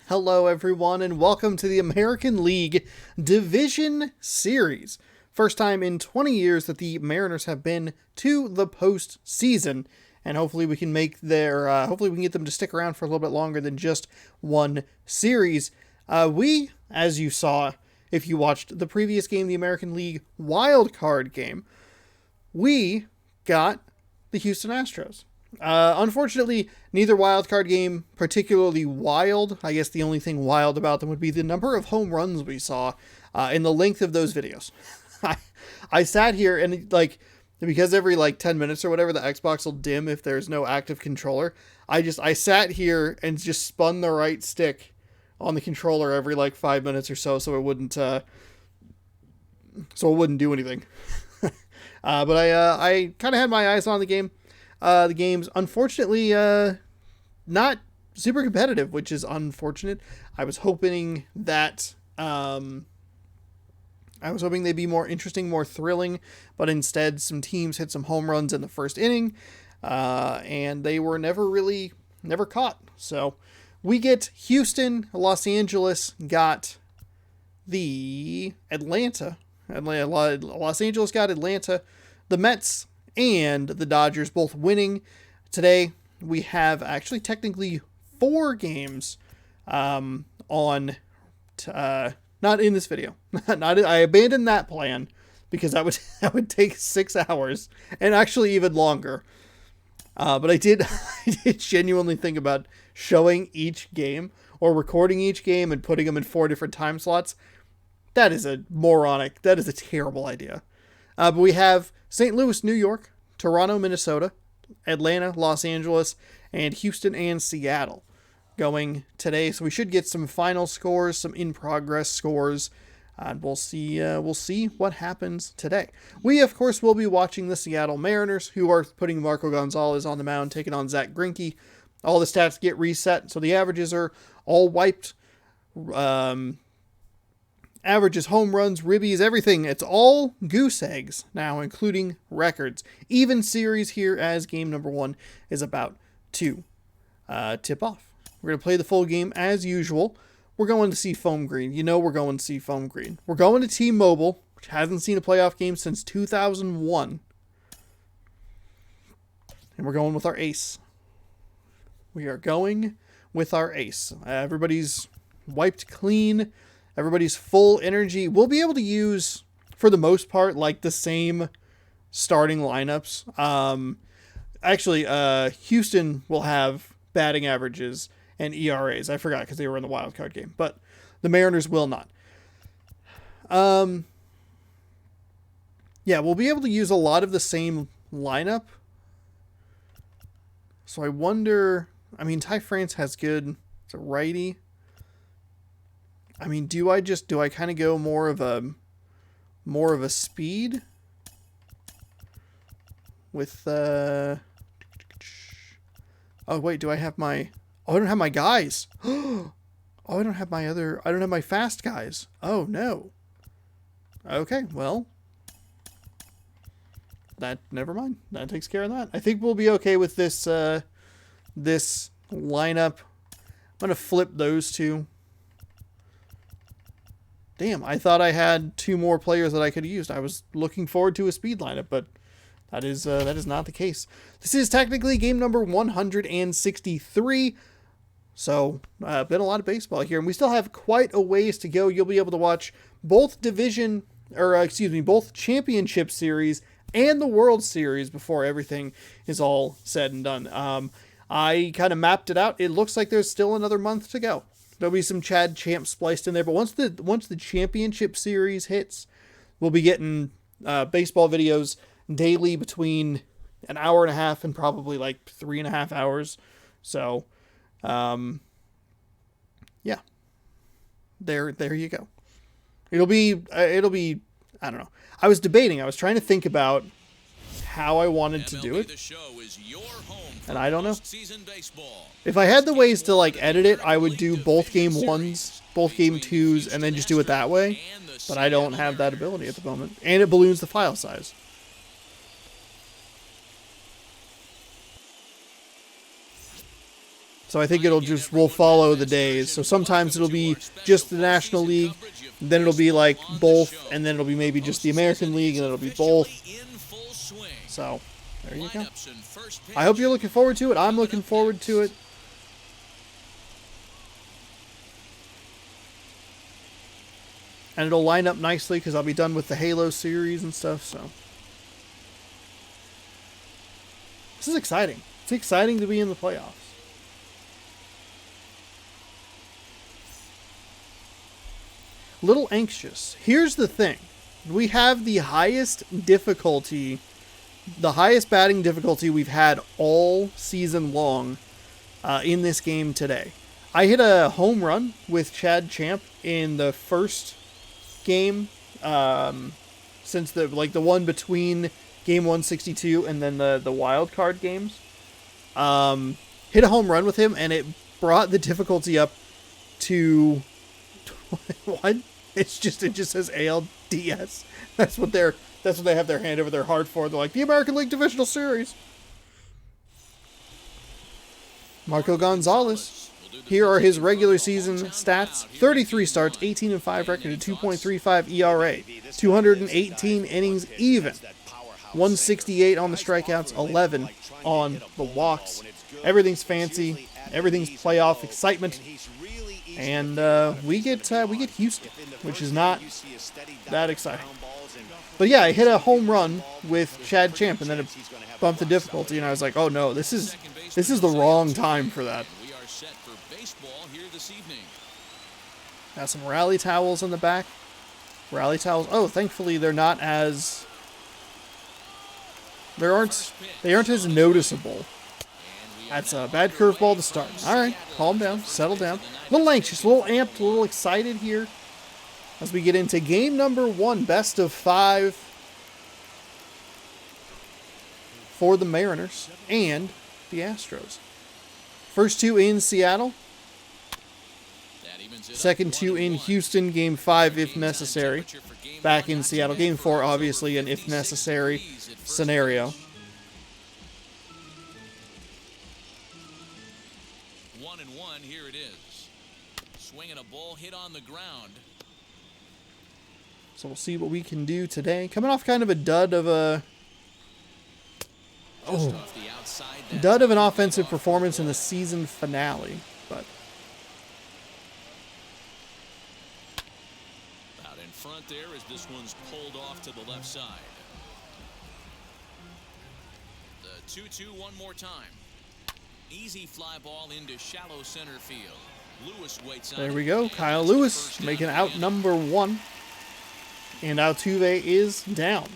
Hello everyone and welcome to the American League Division Series. First time in 20 years that the Mariners have been to the postseason, and hopefully we can make hopefully we can get them to stick around for a little bit longer than just one series. We, as you saw, if you watched the previous game, the American League Wild Card game, we got the Houston Astros. Unfortunately, neither wildcard game particularly wild. I guess the only thing wild about them would be the number of home runs we saw in the length of those videos. I sat here and because every 10 minutes or whatever the Xbox will dim if there's no active controller. I sat here and just spun the right stick on the controller every 5 minutes or so it wouldn't do anything. But I kind of had my eyes on the game. The game's unfortunately not super competitive, which is unfortunate. I was hoping that they'd be more interesting, more thrilling, but instead some teams hit some home runs in the first inning, and they were never caught. So we get Houston, Los Angeles got the Atlanta. Los Angeles got Atlanta, the Mets and the Dodgers both winning. Today, we have actually technically 4 games not in this video. I abandoned that plan because that would take 6 hours and actually even longer. But I did genuinely think about showing each game or recording each game and putting them in 4 different time slots. That is a terrible idea. But we have St. Louis, New York, Toronto, Minnesota, Atlanta, Los Angeles, and Houston and Seattle going today. So we should get some final scores, some in-progress scores, and we'll see what happens today. We, of course, will be watching the Seattle Mariners, who are putting Marco Gonzalez on the mound, taking on Zach Grinky. All the stats get reset, so the averages are all wiped. Averages, home runs, ribbies, everything. It's all goose eggs now, including records. Even series here as game number 1 is about to tip off. We're going to play the full game as usual. We're going to see Foam Green. We're going to see Foam Green. We're going to T-Mobile, which hasn't seen a playoff game since 2001. And we're going with our ace. We are going with our ace. Everybody's wiped clean. Everybody's full energy. We'll be able to use, for the most part, the same starting lineups. Houston will have batting averages and ERAs. I forgot because they were in the wild card game, but the Mariners will not. We'll be able to use a lot of the same lineup. So I wonder, Ty France has good, it's a righty. Do I kind of go more of a speed with oh wait, do I have my, I don't have my guys. I don't have my fast guys. Oh no. Okay, well, never mind. That takes care of that. I think we'll be okay with this this lineup. I'm going to flip those two. Damn, I thought I had 2 more players that I could have used. I was looking forward to a speed lineup, but that is not the case. This is technically game number 163. So, been a lot of baseball here, and we still have quite a ways to go. You'll be able to watch both both championship series and the World Series before everything is all said and done. I kind of mapped it out. It looks like there's still another month to go. There'll be some Chad Champ spliced in there, but once the championship series hits, we'll be getting baseball videos daily between an hour and a half and probably 3.5 hours. So, there you go. It'll be I don't know. I was trying to think about how I wanted to do it. And I don't know. If I had the ways to edit it, I would do both game 1s, both game 2s, and then just do it that way. But I don't have that ability at the moment. And it balloons the file size. So I think we'll follow the days. So sometimes it'll be just the National League, then it'll be like both, and then it'll be maybe just the American League, and then it'll be both. So, there you go. I hope you're looking forward to it. I'm looking forward to it. And it'll line up nicely because I'll be done with the Halo series and stuff, so. This is exciting. It's exciting to be in the playoffs. Little anxious. Here's the thing. We have the highest difficulty, the highest batting difficulty we've had all season long in this game today. I hit a home run with Chad Champ in the first game since the one between game 162 and then the wild card games. Hit a home run with him, and it brought the difficulty up to what? It just says ALDS. That's what they have their hand over their heart for. They're like, the American League Divisional Series. Marco Gonzalez. Here are his regular season stats. 33 starts, 18-5 record, a 2.35 ERA, 218 innings even, 168 on the strikeouts, 11 on the walks. Everything's fancy. Everything's playoff excitement. And we get Houston, which is not that exciting. But yeah, I hit a home run with Chad Champ, and then it bumped the difficulty, and I was like, oh no, this is the wrong time for that. Got some rally towels in the back. Rally towels. Oh, thankfully they're not as they aren't as noticeable. That's a bad curveball to start. All right, calm down, settle down. A little anxious, a little amped, a little excited here as we get into game number 1, best of 5 for the Mariners and the Astros. First 2 in Seattle. Second 2 in Houston, game 5 if necessary. Back in Seattle, game 4 obviously an if necessary scenario. 1-1, here it is. Swinging a ball hit on the ground. So we'll see what we can do today. Coming off kind of a dud of an offensive performance in the season finale, but out in front there as this one's pulled off to the left side. The 2-2 one more time. Easy fly ball into shallow center field. Lewis waits on. There we go. Kyle Lewis making out number 1. And Altuve is down.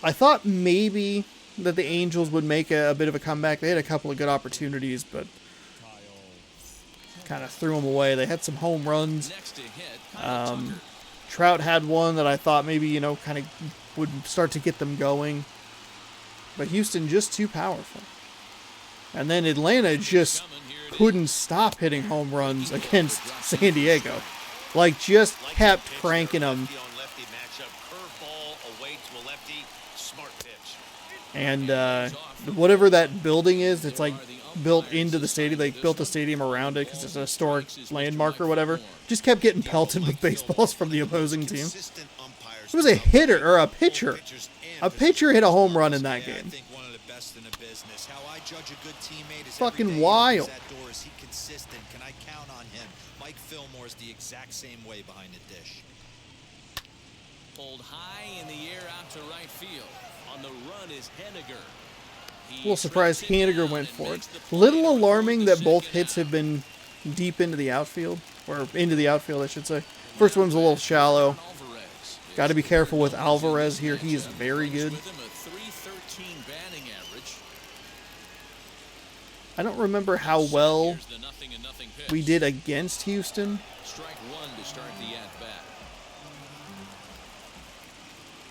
I thought maybe that the Angels would make a bit of a comeback. They had a couple of good opportunities, but kind of threw them away. They had some home runs. Trout had one that I thought maybe, kind of would start to get them going. But Houston just too powerful. And then Atlanta just couldn't stop hitting home runs against San Diego. Like, just kept cranking them. And whatever that building is, it's like built into the stadium. They built the stadium around it because it's a historic landmark or whatever. Just kept getting pelted with baseballs from the opposing team. It was a hitter, or a pitcher. A pitcher hit a home run in that game. Fucking wild. Mike Fillmore's the exact same way behind the dish. Pulled high in the air out to right field. On the run is Henniger. A little surprised Henniger went for it. Little alarming that both hits have been deep into the outfield. Or into the outfield, I should say. First one's a little shallow. Got to be careful with Alvarez here. He is very good. I don't remember how well we did against Houston. Strike 1 to start the at-bat.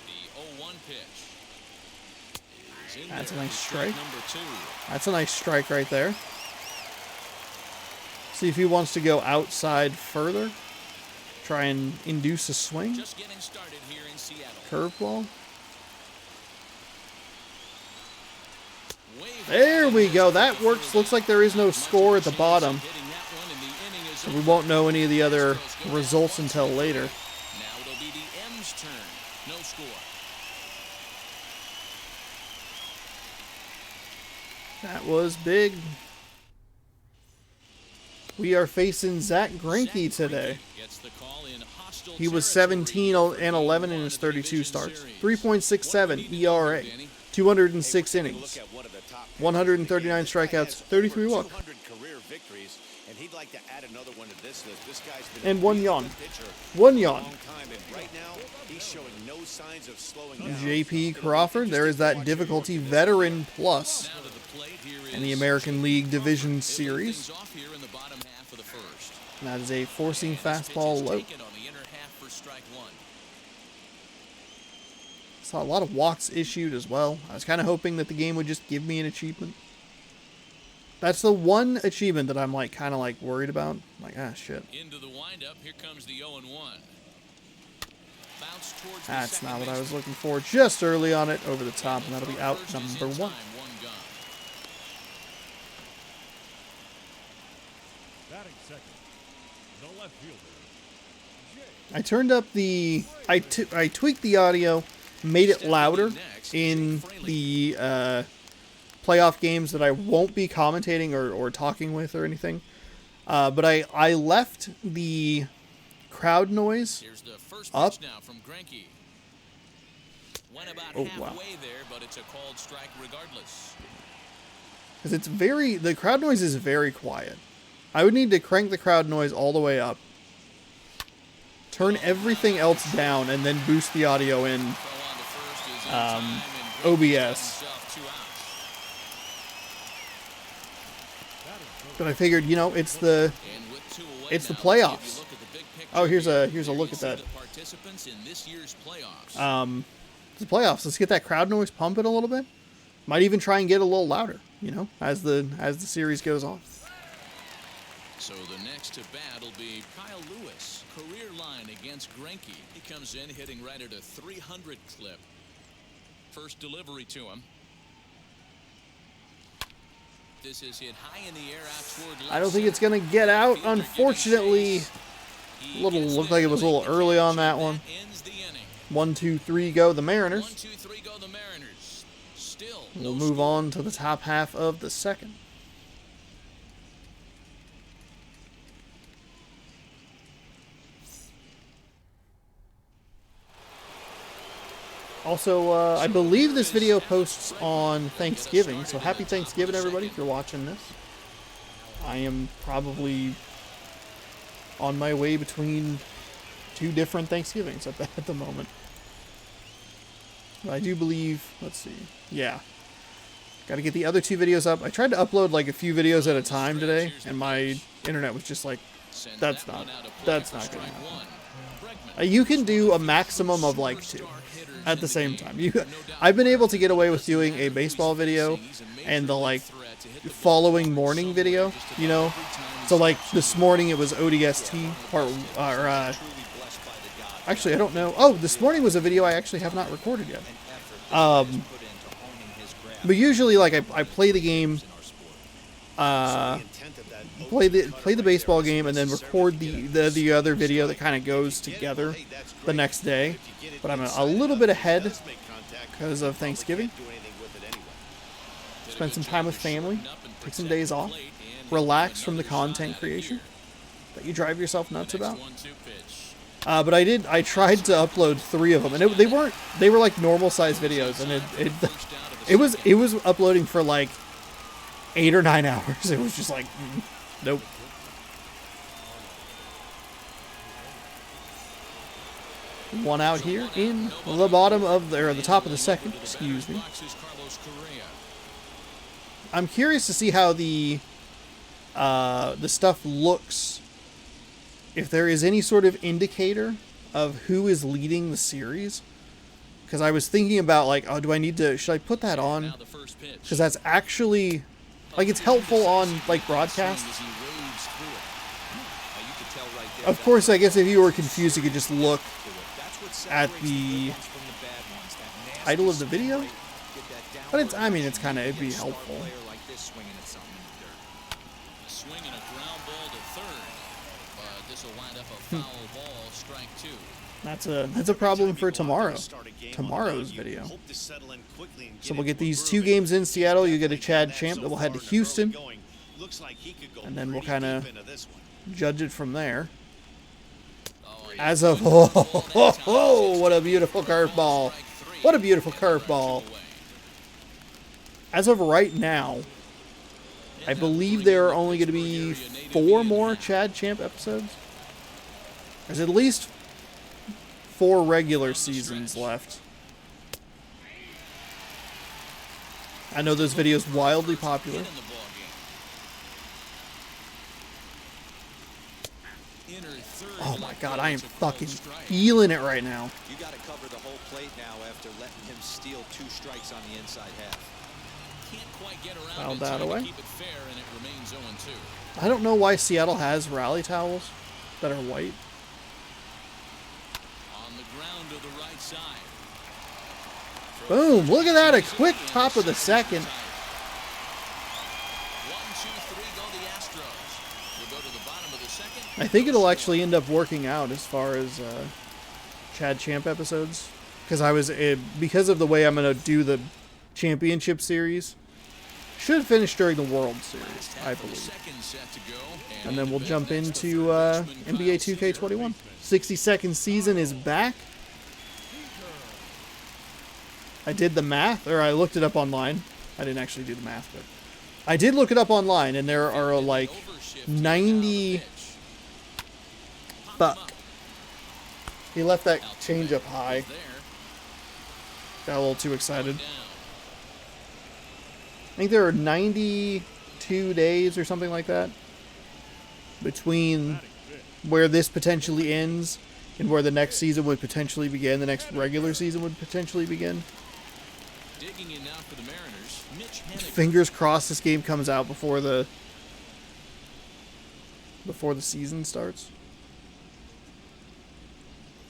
The 0-1 pitch. That's a nice strike. That's a nice strike right there. See if he wants to go outside further. Try and induce a swing. Just getting started here in Seattle. Curveball. There we go. That works. Looks like there is no score at the bottom. So we won't know any of the other results until later. Now it'll be the M's turn. No score. That was big. We are facing Zach Grinky today. He was 17 and 11 in his 32 starts. 3.67 ERA. 206 innings. 139 strikeouts. 33 walks. And 1 yawn. 1 yawn. JP Crawford. There is that difficulty veteran plus in the American League Division Series. And that is a forcing fastball low. Saw a lot of walks issued as well. I was kind of hoping that the game would just give me an achievement. That's the one achievement that I'm like kind of like worried about. Like, ah, shit. Into the windup, here comes the 0-1. That's not what I was looking for. Just early on it, over the top, and that'll be out number 1. I turned up the... I tweaked the audio, made it louder in the playoff games that I won't be commentating or talking with or anything. But I left the crowd noise up. Oh, wow. Because it's very... The crowd noise is very quiet. I would need to crank the crowd noise all the way up, turn everything else down, and then boost the audio in OBS. But I figured, you know, it's the playoffs. Oh, here's a look at that. The playoffs. Let's get that crowd noise pumping a little bit. Might even try and get a little louder, you know, as the series goes on. So the next to bat will be Kyle Lewis. Career line against Grinky. He comes in hitting right at a 300 clip. First delivery to him. This is hit high in the air out toward left. I don't think it's going to get out, unfortunately. Looked like it was a little early on that one. 1, 2, 3 go the Mariners. 1, 2, 3 go the Mariners. Still We'll move on to the top half of the second. Also, I believe this video posts on Thanksgiving, so happy Thanksgiving, everybody, if you're watching this. I am probably on my way between 2 different Thanksgivings at the moment. But I do believe, let's see, yeah. Got to get the other 2 videos up. I tried to upload like a few videos at a time today, and my internet was just like, that's not going to happen. You can do a maximum of like 2. At the same time, I've been able to get away with doing a baseball video and the like following morning video, you know. So like this morning it was ODST part, actually I don't know. Oh, this morning was a video I actually have not recorded yet. But usually like I play the game, play the baseball game, and then record the other video that kind of goes together the next day. But I'm a little bit ahead because of Thanksgiving. Spend some time with family, take some days off, relax from the content creation that you drive yourself nuts about. But I tried to upload 3 of them, and they were like normal size videos, and it was uploading for like 8 or 9 hours. It was just like, nope. One out here in the bottom of the top of the second. Excuse me. I'm curious to see how the stuff looks. If there is any sort of indicator of who is leading the series, because I was thinking about like, oh, should I put that on? Because that's actually like it's helpful on like broadcasts. Of course, I guess if you were confused, you could just look at the title of the video. But it's, I mean, it's kind of, it'd be helpful. Swinging a ground ball to third. This will wind up a foul ball, strike two. That's a problem for tomorrow's video. So we'll get these 2 games in Seattle. You get a Chad Champ, then we'll head to Houston, and then we'll kind of judge it from there. As of what a beautiful curveball! What a beautiful curveball! As of right now, I believe there are only going to be 4 more Chad Champ episodes. There's at least 4 regular seasons left. I know this video is wildly popular. Oh my god, I am fucking feeling it right now. You got to cover the whole plate now after letting him steal 2 strikes on the inside half. Can't quite get around Fouled that away. keep it fair, and it remains 0-2. I don't know why Seattle has rally towels that are white. On the ground to the right side. Boom! Look at that! A quick top of the second. 1, 2, 3 go the Astros. We'll go to the bottom of the second. I think it'll actually end up working out as far as Chad Champ episodes, because because of the way I'm gonna do the championship series. Should finish during the World Series, I believe. And then we'll jump into NBA 2K21. 62nd season is back. I did the math, or I looked it up online. I didn't actually do the math, but I did look it up online, and there are like 90... Fuck. He left that change up high. Got a little too excited. I think there are 92 days or something like that between where this potentially ends and where the next season would potentially begin, the next regular season would potentially begin. Digging in now for the Mariners. Mitch Haniger. Fingers crossed this game comes out before the season starts.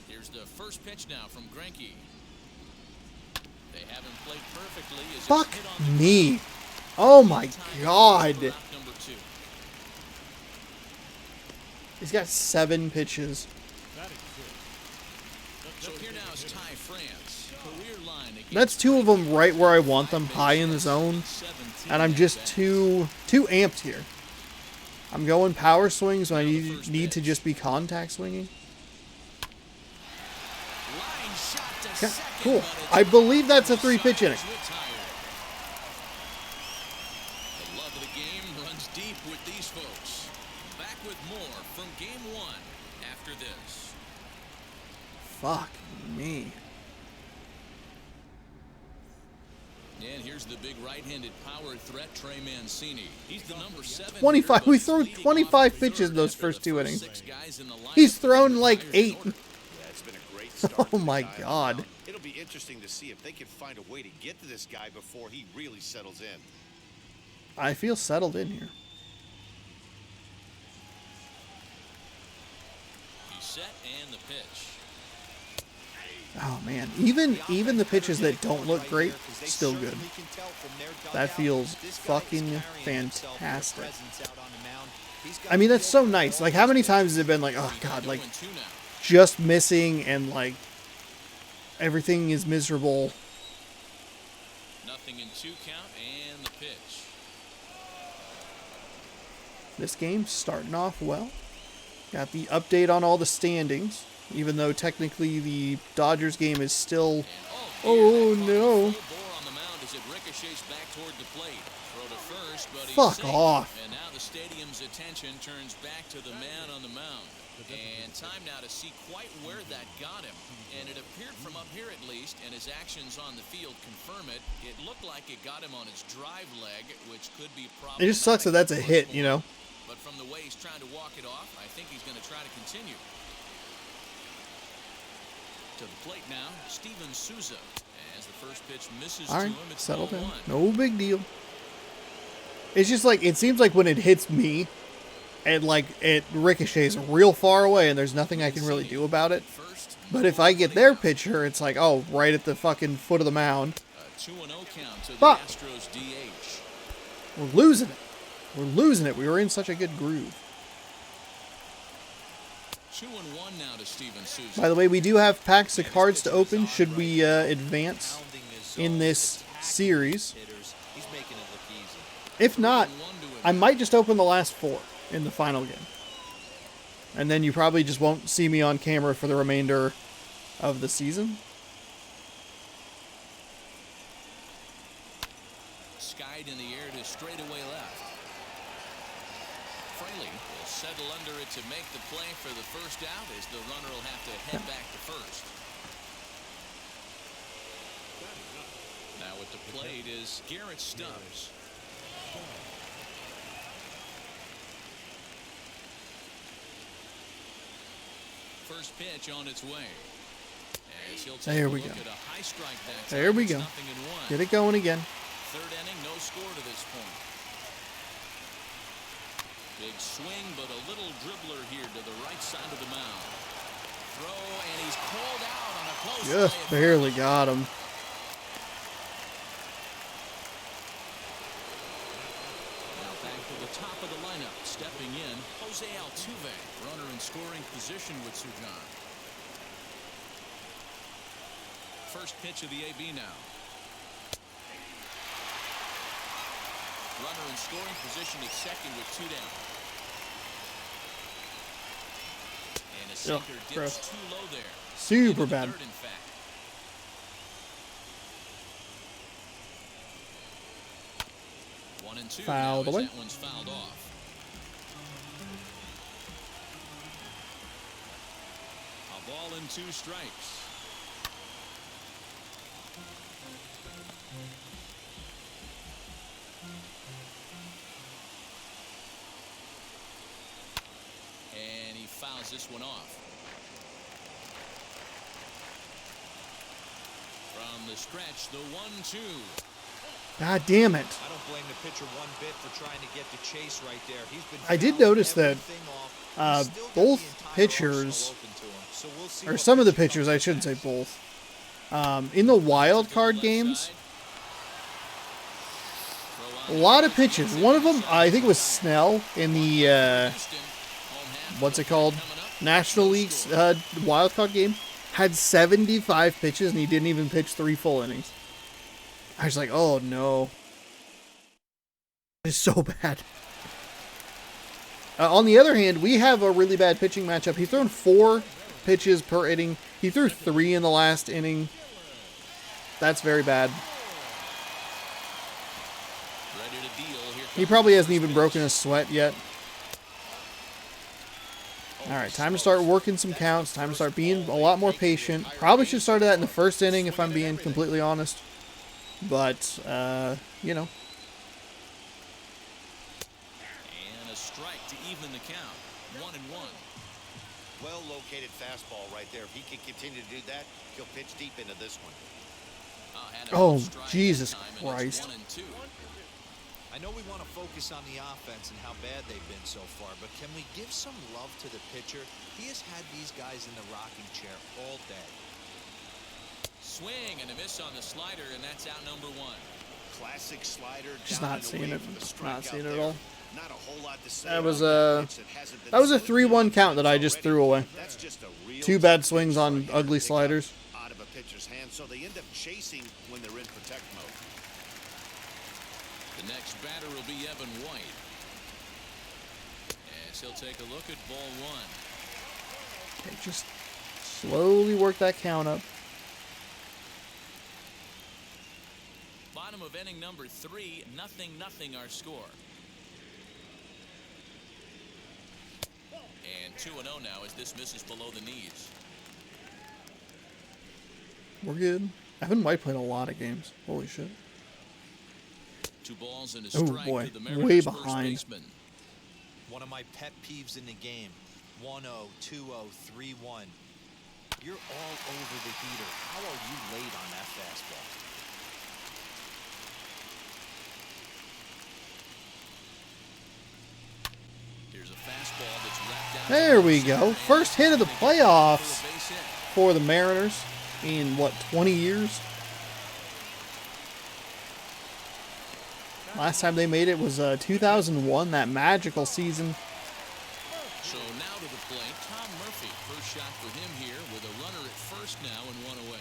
Here's the first pitch now from Grinky. They haven't played perfectly. Fuck me. Oh my god. Number 2. He's got 7 pitches. So here now is Ty France. Career line against That's 2 of them right where I want them, high in the zone. And I'm just too amped here. I'm going power swings when I need to just be contact swinging. Okay, cool. I believe that's a 3-pitch inning. The love of the game runs deep with these folks. Back with more from game 1 after this. Fuck me. And here's the big right-handed power threat, Trey Mancini. He's the number 7. 25. We threw 25 pitches in those first 2 innings. He's thrown like 8. Yeah, it's been a great start. Oh my god. It'll be interesting to see if they can find a way to get to this guy before he really settles in. I feel settled in here. He's set and the pitch. Oh man, even the pitches that don't look great, still good. That feels fucking fantastic. I mean, that's so nice. Like, how many times has it been like, oh god, like, just missing and like, everything is miserable. Nothing in 2 count and the pitch. This game's starting off well. Got the update on all the standings, even though technically the Dodgers game is still... Oh no. Fuck off. And now the stadium's attention turns back to the man on the mound. And time now to see quite where that got him. And it appeared from up here at least, and his actions on the field confirm it. It looked like it got him on his drive leg, which could be problematic. It just sucks that that's a hit, you know? But from the way he's trying to walk it off, I think he's going to try to continue. To the plate now, Steven Souza. As the first pitch misses All right, to him, it's settled in. 0-1. No big deal. It's just like, it seems like when it hits me, and like it ricochets real far away and there's nothing I can really do about it. But if I get their pitcher, it's like, oh, right at the fucking foot of the mound. 2-0 count to the Fuck. Astros DH. We're losing it. We're losing it. We were in such a good groove. 2-1 now to Steven Souza. By the way, we do have packs of cards to open should we advance in this series. He's making it look easy. If not, I might just open the last 4 in the final game. And then you probably just won't see me on camera for the remainder of the season. Skied in the air to straightaway left. Fraley will settle under it to make the play for the first out as the runner will have to head back to first. Now at the plate is Garrett Stubbs. First pitch on its way. As he'll take There a we look go. at a high strike that There time. we It's go. 0-1. Get it going again. Third inning, no score to this point. Big swing, but a little dribbler here to the right side of the mound. Throw, and he's called out on a close Just play. barely got him. Now back to the top of the lineup. Stepping in, Jose Altuve. Runner in scoring position with Sujan. First pitch of the AB now. Runner in scoring position at second with 2 down. And a sinker dips gross. too low there. Super Into the bad. third, in fact. One and two. Fouled now as away. that one's fouled off. A ball and 2 strikes. And he fouls this one off. From the stretch, the 1-2. God damn it. I don't blame the pitcher one bit for trying to get the chase right there. He's been I did fouling notice that, everything off. He's still got the both entire pitchers, arsenal open to him. So we'll see or what some of the pitching pitchers, I comes shouldn't say next. both, in the wild card games, a lot of pitches. One of them, I think it was Snell in the, what's it called? National League's wild card game, had 75 pitches and he didn't even pitch 3 full innings. I was like, oh no. It's so bad. On the other hand, we have a really bad pitching matchup. He's thrown 4 pitches per inning. He threw 3 in the last inning. That's very bad. Ready to deal. Here He comes probably the hasn't first even pitch. broken a sweat yet. Alright, time to start working some counts. Time to start being a lot more patient. Probably should have started that in the first inning if I'm being completely honest. But, you know. And a strike to even the count. 1-1. Well located fastball right there. If he can continue to do that, he'll pitch deep into this one. Had a Oh, strike Jesus that time, and it's Christ. 1-2. I know we want to focus on the offense and how bad they've been so far, but can we give some love to the pitcher? He has had these guys in the rocking chair all day. Swing and a miss on the slider, and that's out number 1. Classic slider. Just down not and seeing away it. from the Not strikeout seeing it at there. all. Not a whole lot to say That was about a pitch that hasn't been that was a slowed 3-1 down count that I just threw away. That's just a real 2 bad tough swings on strike ugly to pick up sliders. out of a pitcher's hand, so they end up chasing when they're in protect mode. The next batter will be Evan White. As he'll take a look at ball 1. Okay, just slowly work that count up. Bottom of inning number 3, 0-0 our score. And 2-0 now as this misses below the knees. We're good. Evan White played a lot of games. Holy shit. 2 balls and a Oh, strike boy. to the Way Mariners first behind. baseman. One of my pet peeves in the game. 1-0, 2-0, 3-1. You're all over the heater. How are you late on that fastball? Here's a fastball that's wrapped out. There we go. First hit of the playoffs for the Mariners in, what, 20 years? Last time they made it was 2001, that magical season. So now to the plate, Tom Murphy. First shot for him here with a runner at first now and one away.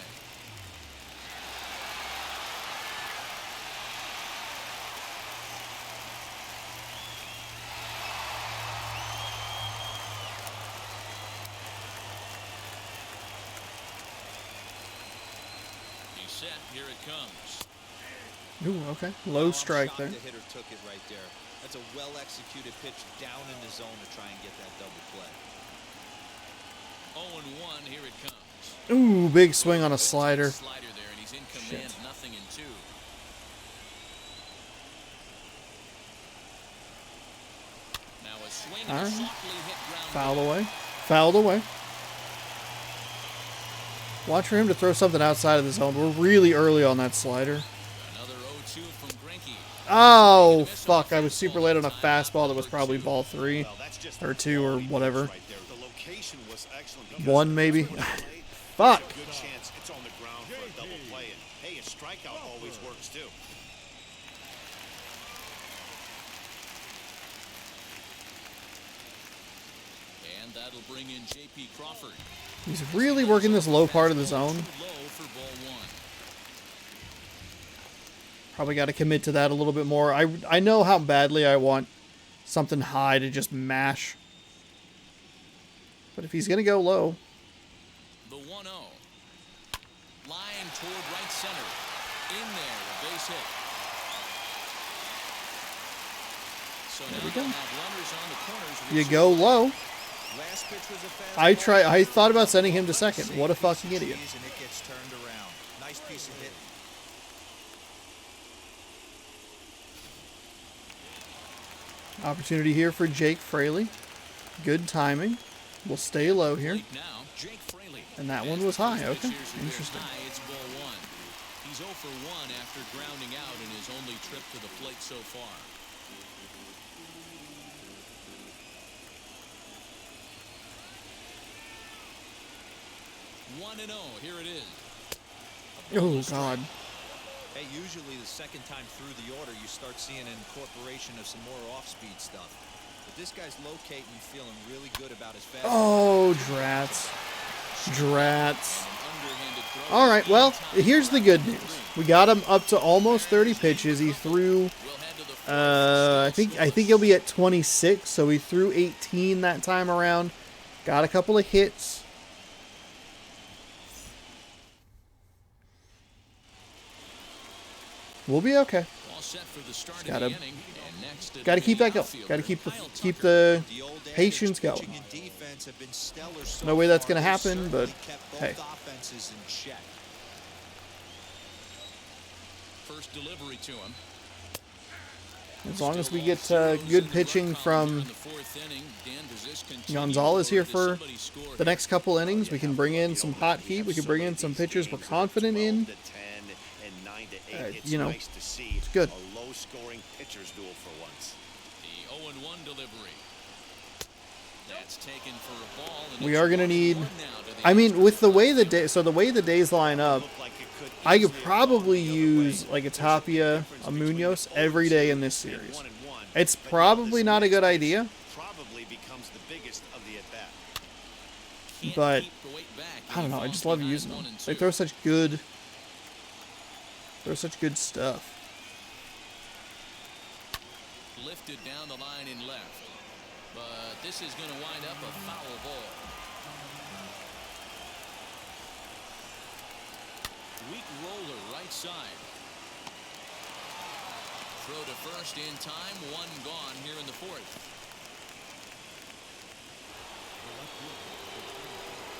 He's set. Here it comes. Ooh, okay. Low I'm strike shocked there. The hitter took it right there. That's a well-executed pitch down in the zone to try and get that double play. 0-1. Here it comes. Ooh, big swing on a slider. Slider there, and he's in command. Shit. Nothing in two. Now a swing and All a right. softly hit ground Fouled ball. away. Fouled away. Watch for him to throw something outside of the zone. We're really early on that slider. Another 0-2 from Grinky. Oh, fuck. I was super late on a fastball that was probably ball 3 Well, that's just or 2 or whatever. right there. The location was excellent because 1 maybe. Fuck. good chance it's on the ground for a double play. And hey, a strikeout always works too. And that'll bring in J.P. Crawford. He's really working this low part of the zone. Too low for ball 1. Probably got to commit to that a little bit more. I know how badly I want something high to just mash. But if he's going to go low. The 1-0. Line toward right center. In there, a base hit. So There now we go. they'll have runners on the corners. You reaching go the low. Last pitch was a fastball. I thought about sending him to second. What a fucking idiot. And it gets turned around. Nice piece of hit. Opportunity here for Jake Fraley. Good timing. We'll stay low here. Now, Jake Fraley. And that one was high. First Okay, pitch here's interesting. high, it's ball 1. He's 0 for 1 after grounding out in his only trip to the plate so far. One and 0. Here it is. Oh, God. Hey, usually the second time through the order, you start seeing an incorporation of some more off-speed stuff. But this guy's locating, feeling really good about his fastball. Oh, drats. Drats. An underhanded throw. All right, well, here's the good news. We got him up to almost 30 pitches. He threw, We'll head to the I think he'll be at 26, so he threw 18 that time around. Got a couple of hits. We'll be okay. all set for the start of Gotta- the inning. And next Got to keep that going. Got to keep the The old adage, patience going. pitching and defense have been stellar so No way that's far. gonna They happen, but, certainly kept both hey. offenses in check. First delivery to him. As long as we get good pitching from Gonzalez here for the next couple innings, we can bring in some hot heat. We can bring in some pitchers we're confident in. 10 and 9 to 8. It's you know, nice to see it's good. a low-scoring pitcher's duel for once. The 0-1 delivery. That's taken for a ball. And We it's are gonna 1-1 need. now to the I mean, extra with the way innings. the way the days line up, Looked like it could I could easily have probably gone the other way. use like a Tapia, a Munoz every day in this series. 1-1, It's but probably this not a next good pitch idea, Probably becomes the biggest of the at-bat. Can't but keep the weight back. I don't know. I He just falls love behind using them. 1 and They 2. throw such good stuff. Lifted down the line in left. But this is going to wind up a foul ball. Weak roller right side. Throw to first in time. 1 gone here in the 4th.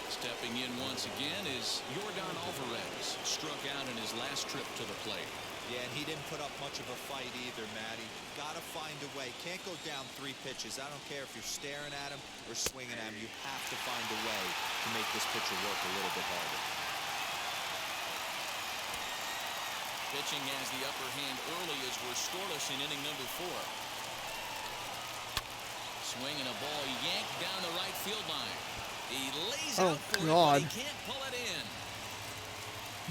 Stepping in once again is Yordan Alvarez. Struck out in his last trip to the plate. Yeah, and he didn't put up much of a fight either, Matty. Gotta find a way. Can't go down 3 pitches. I don't care if you're staring at him or swinging at him. You have to find a way to make this pitcher work a little bit harder. Pitching has the upper hand early as we're scoreless in inning number 4. Swinging a ball yanked down the right field line. He lays Oh, out for God. it, but he can't pull it in.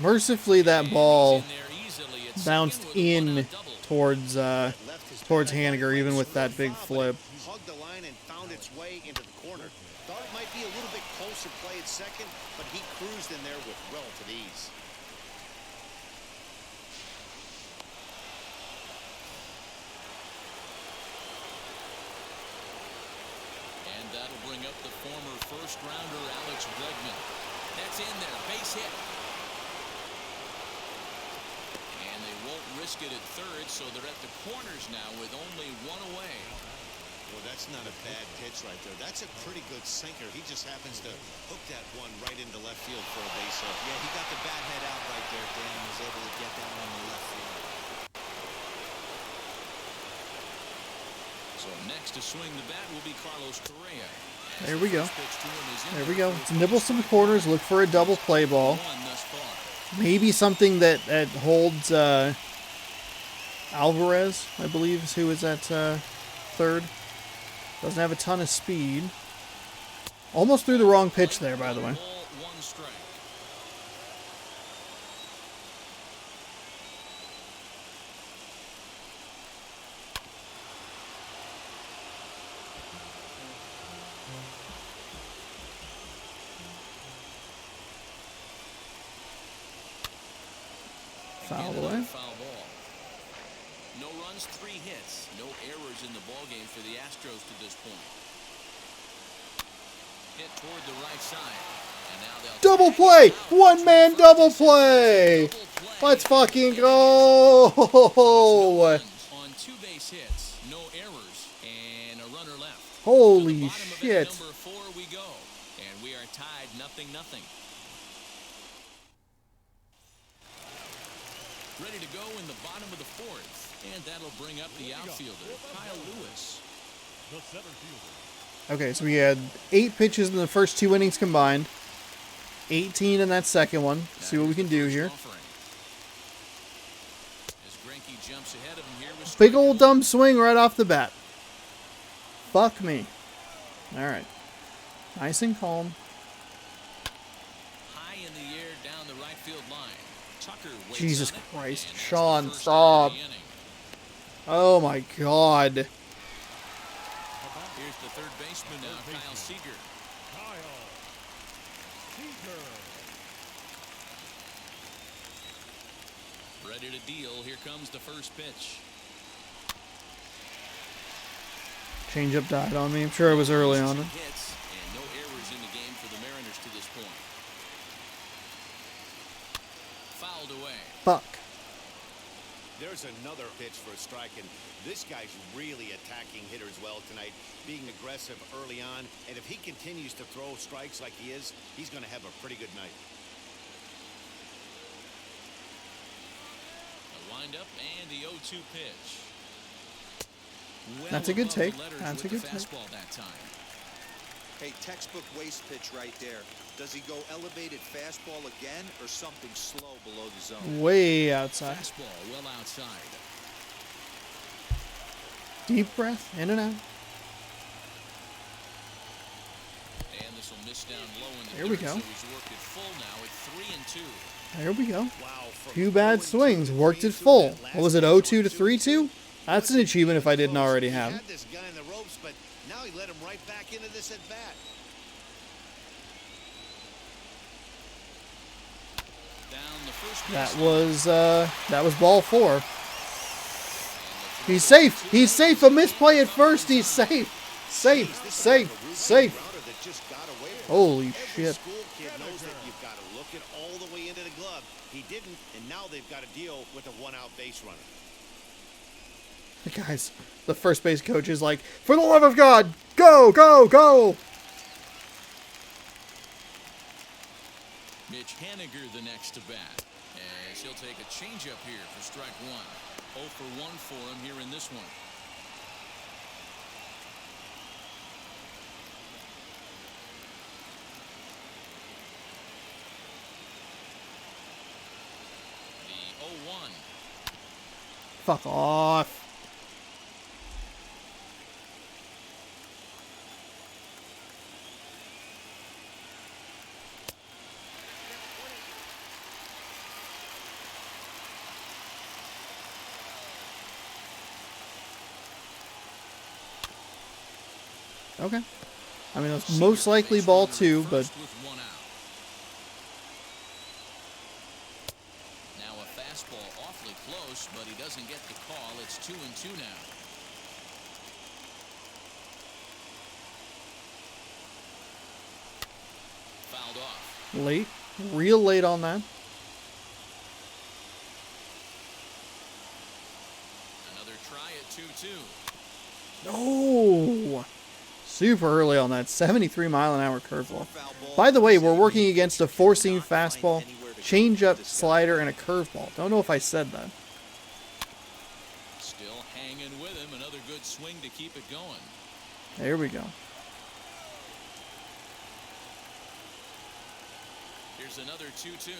Mercifully, that And ball he's in there easily. It's bounced second with 1 in out double. towards Haniger, even with that big flip. Hugged the line and found its way into the corner. Thought it might be a little bit closer play at second, but he cruised in there with relative ease. And that'll bring up the former first-rounder Alex Bregman. That's in there, base hit. And they won't risk it at third, so they're at the corners now with only one away. Well, that's not a bad pitch right there. That's a pretty good sinker. He just happens to hook that one right into left field for a base hit. Yeah, he got the bat head out right there, Dan, and was able to get that one in the left field. So next to swing the bat will be Carlos Correa. There we go. There we go. Let's nibble some corners, look for a double play ball. Maybe something that holds Alvarez, I believe, is who is at third. Doesn't have a ton of speed. Almost threw the wrong pitch there, by the way. Foul away. Foul ball. No runs, 3 hits. No errors in the ballgame for the Astros to this point. Hit toward the right side. And now they'll Double play! One-man double play! Let's fucking go! On 2 base hits, no errors, and a runner left. Holy shit. Number 4 we go. And we are tied 0-0. Ready to go in the bottom of the 4th. And that'll bring up the outfielder, Kyle Lewis. The center fielder. Okay, so we had 8 pitches in the first 2 innings combined. 18 in that second one. See what we can do here. As Grinky jumps ahead of him here with Big old dumb swing right off the bat. Fuck me. Alright. Nice and calm. high in the air down the right field line. Tucker waits Jesus on it, Christ. and Sean, that's the first out stop. of the inning. Oh my god. Here's the third baseman now, Kyle Seager. Kyle Seager. Ready to deal. Here comes the first pitch. Changeup died on me. I'm sure it was early on it. Hits and no errors in the game for the Mariners to this point. Fouled away. Fuck. There's another pitch for a strike, and this guy's really attacking hitters well tonight, being aggressive early on, and if he continues to throw strikes like he is, he's going to have a pretty good night. The windup and the 0-2 pitch. Well That's a good above the take. letters That's a with good the take. fastball that time. Hey, textbook waste pitch right there. Does he go elevated fastball again or something slow below the zone? Way outside. Fastball well outside. Deep breath. In and out. And this will miss down low in the There we dirt, go. so he's worked it full now at 3-2. There we go. Wow, from 2 bad 0-2 swings. to Worked it 3-2, full. that last What was it, pitch 0-2 to was 3-2? That's an achievement if I didn't already He have it. had this guy in the ropes, but now he let him right back into this at bat. Down the first That was ball 4. He's safe. He's safe. A misplay at first. He's safe. Safe. Safe. Safe. Holy shit. School kid knows that you've got to look it all the way into the glove. He didn't, and now they've got to deal with a one-out base runner. The guys, the first base coach is like, for the love of God, go, go, go. Mitch Haniger the next to bat. As he'll take a changeup here for strike 1. 0 for 1 for him here in this one. The 0-1. Fuck off. Okay. I mean, it's most likely ball 2, but... First with one out. Now a fastball awfully close, but he doesn't get the call. It's 2-2 now. Fouled off. Late. Real late on that. Another try at 2-2. Oh! Super early on that 73-mile-an-hour curveball. By the way, we're working against a four-seam fastball, changeup, slider, and a curveball. Don't know if I said that. Still hanging with him. Another good swing to keep it going. There we go. Here's another 2-2.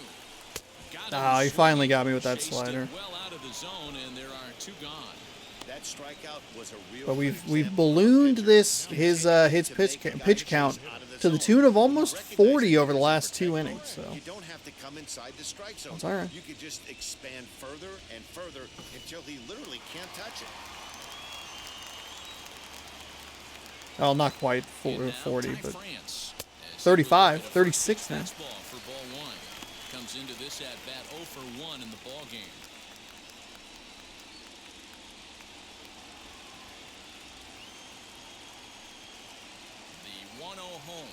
Ah, he finally got me with that Chased it slider. well out of the zone, and there are 2 gone. That strikeout was a real But good we've example ballooned of a this pitcher pitch count to the tune of almost 40 over the last 2 innings. So You don't have to come inside the strike zone. That's all right. You could just expand further and further until he literally can't touch it. well, not quite And now 40, Ty but France, as 35, he looks at a 36 now. first pitch fastball for ball 1. Comes into this at bat 0 for 1 in the ball game. The 1-0 home.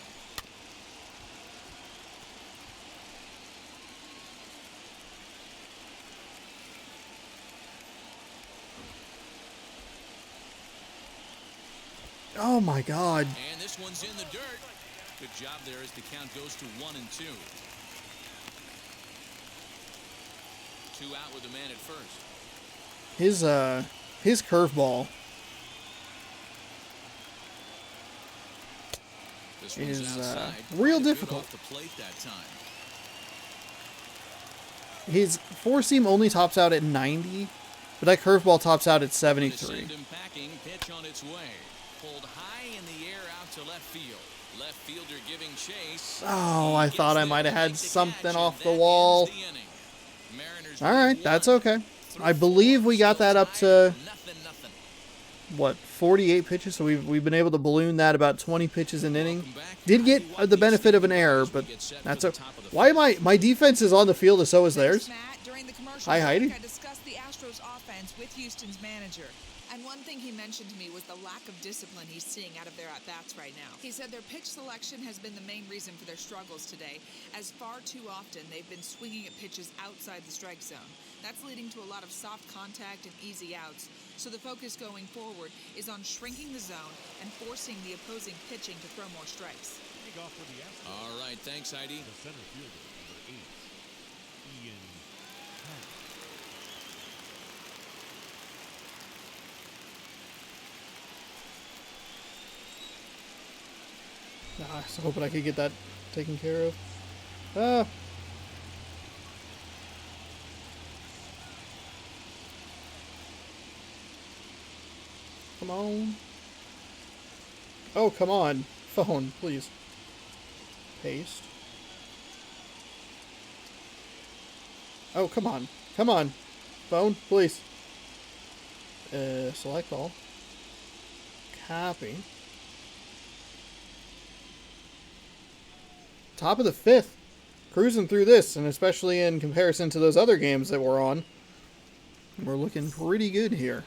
oh my God. And this one's in the dirt. Good job there as the count goes to 1-2. 2 out with a man at first. His curveball This one's is outside. real Good difficult. off the plate that time. His four-seam only tops out at 90, but that curveball tops out at 73. Send him packing. Pitch on its way. Pulled high in the air out to left field. Left fielder giving chase. Oh, I He thought gets I might there have to had make the something catch, off and the that wall. ends the inning. Mariners All right, lead that's 1 okay. through I believe 4. we got Still that up tied, to, nothing. what, 48 pitches? So we've been able to balloon that about 20 pitches an inning. Did get the benefit of an error, but that's okay. Why am my defense is on the field, and so is theirs? Matt, during the commercial Hi, break, Heidi. I discussed the Astros offense with Houston's manager. And one thing he mentioned to me was the lack of discipline he's seeing out of their at-bats right now. He said their pitch selection has been the main reason for their struggles today, as far too often they've been swinging at pitches outside the strike zone. That's leading to a lot of soft contact and easy outs. So the focus going forward is on shrinking the zone and forcing the opposing pitching to throw more strikes. Leading off for the Astros, All right, thanks, Heidi. the center fielder, number 8, Ian Happ. I was hoping I could get that taken care of. Ah. Come on. Oh, come on. Phone, please. Paste. Oh, come on. Come on. Phone, please. Select all. Copy. Top of the 5th. Cruising through this, and especially in comparison to those other games that we're on. We're looking pretty good here.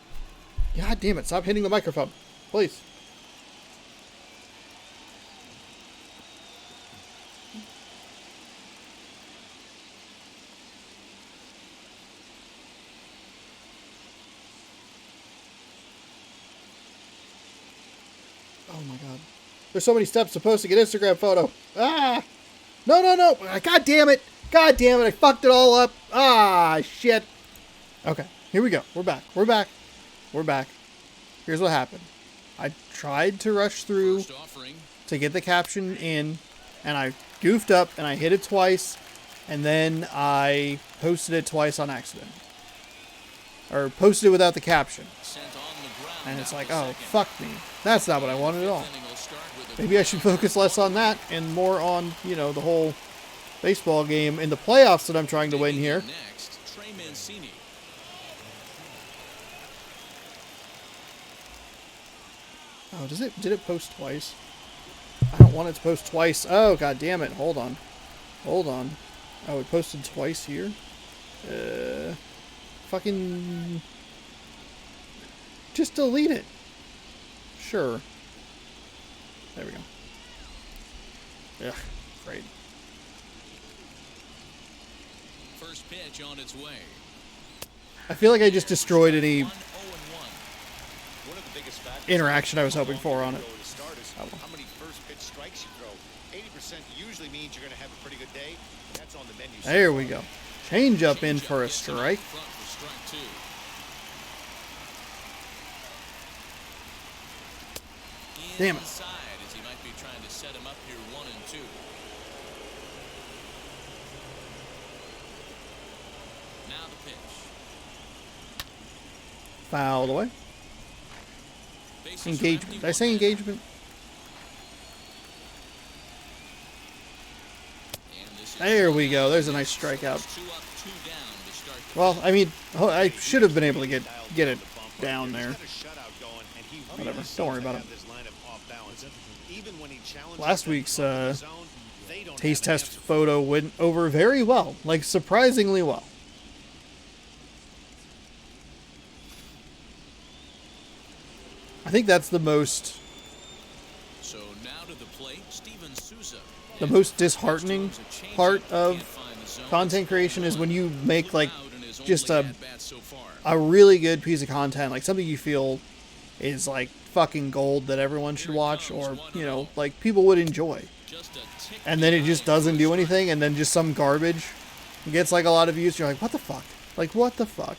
God damn it, stop hitting the microphone. Please. Oh my god. There's so many steps to post to get Instagram photo. Ah! No, no, no! God damn it! God damn it, I fucked it all up! Ah, shit! Okay, here we go. We're back. We're back. We're back. Here's what happened. I tried to rush through First offering. to get the caption in, and I goofed up, and I hit it twice, and then I posted it twice on accident. Or posted it without the caption. Sent on the ground. And it's out like, to oh, second. fuck me. That's not what I wanted at all. Fifth inning will start with a Maybe I should focus less on that and more on, you know, the whole baseball game in the playoffs that I'm trying to win here. Next, Trey Mancini. Oh, did it post twice? I don't want it to post twice. Oh, god damn it. Hold on. Hold on. Oh, it posted twice here? Fucking... Just delete it. Sure. There we go. Ugh, great. First pitch on its way. I feel like I just destroyed any 1-0-1. One of the biggest factors interaction I was hoping for on it. to start is Oh, well. how many first pitch strikes you throw. 80% usually means you're going to have a pretty good day. And that's on the menu. There we go. Change up in for a Gets him out strike. front for strike 2. Damn it. Inside, as he might be trying to set him up here 1-2. Now the pitch. Fouled away. Bases Engagement. empty, Did I say engagement? and this is There we go. There's a nice strikeout. 2 up, 2 down to start the Well, I mean, I should have been able to get it down there. Whatever. Don't worry about it. Last week's taste test photo went over very well. Like, surprisingly well. I think that's the most So now to the plate, Steven Souza. the most disheartening part of content creation is when you make like just a really good piece of content, like something you feel is like fucking gold that everyone should watch, or you know, like people would enjoy, and then it just doesn't do anything, and then just some garbage gets like a lot of views. You're like, what the fuck? Like, what the fuck?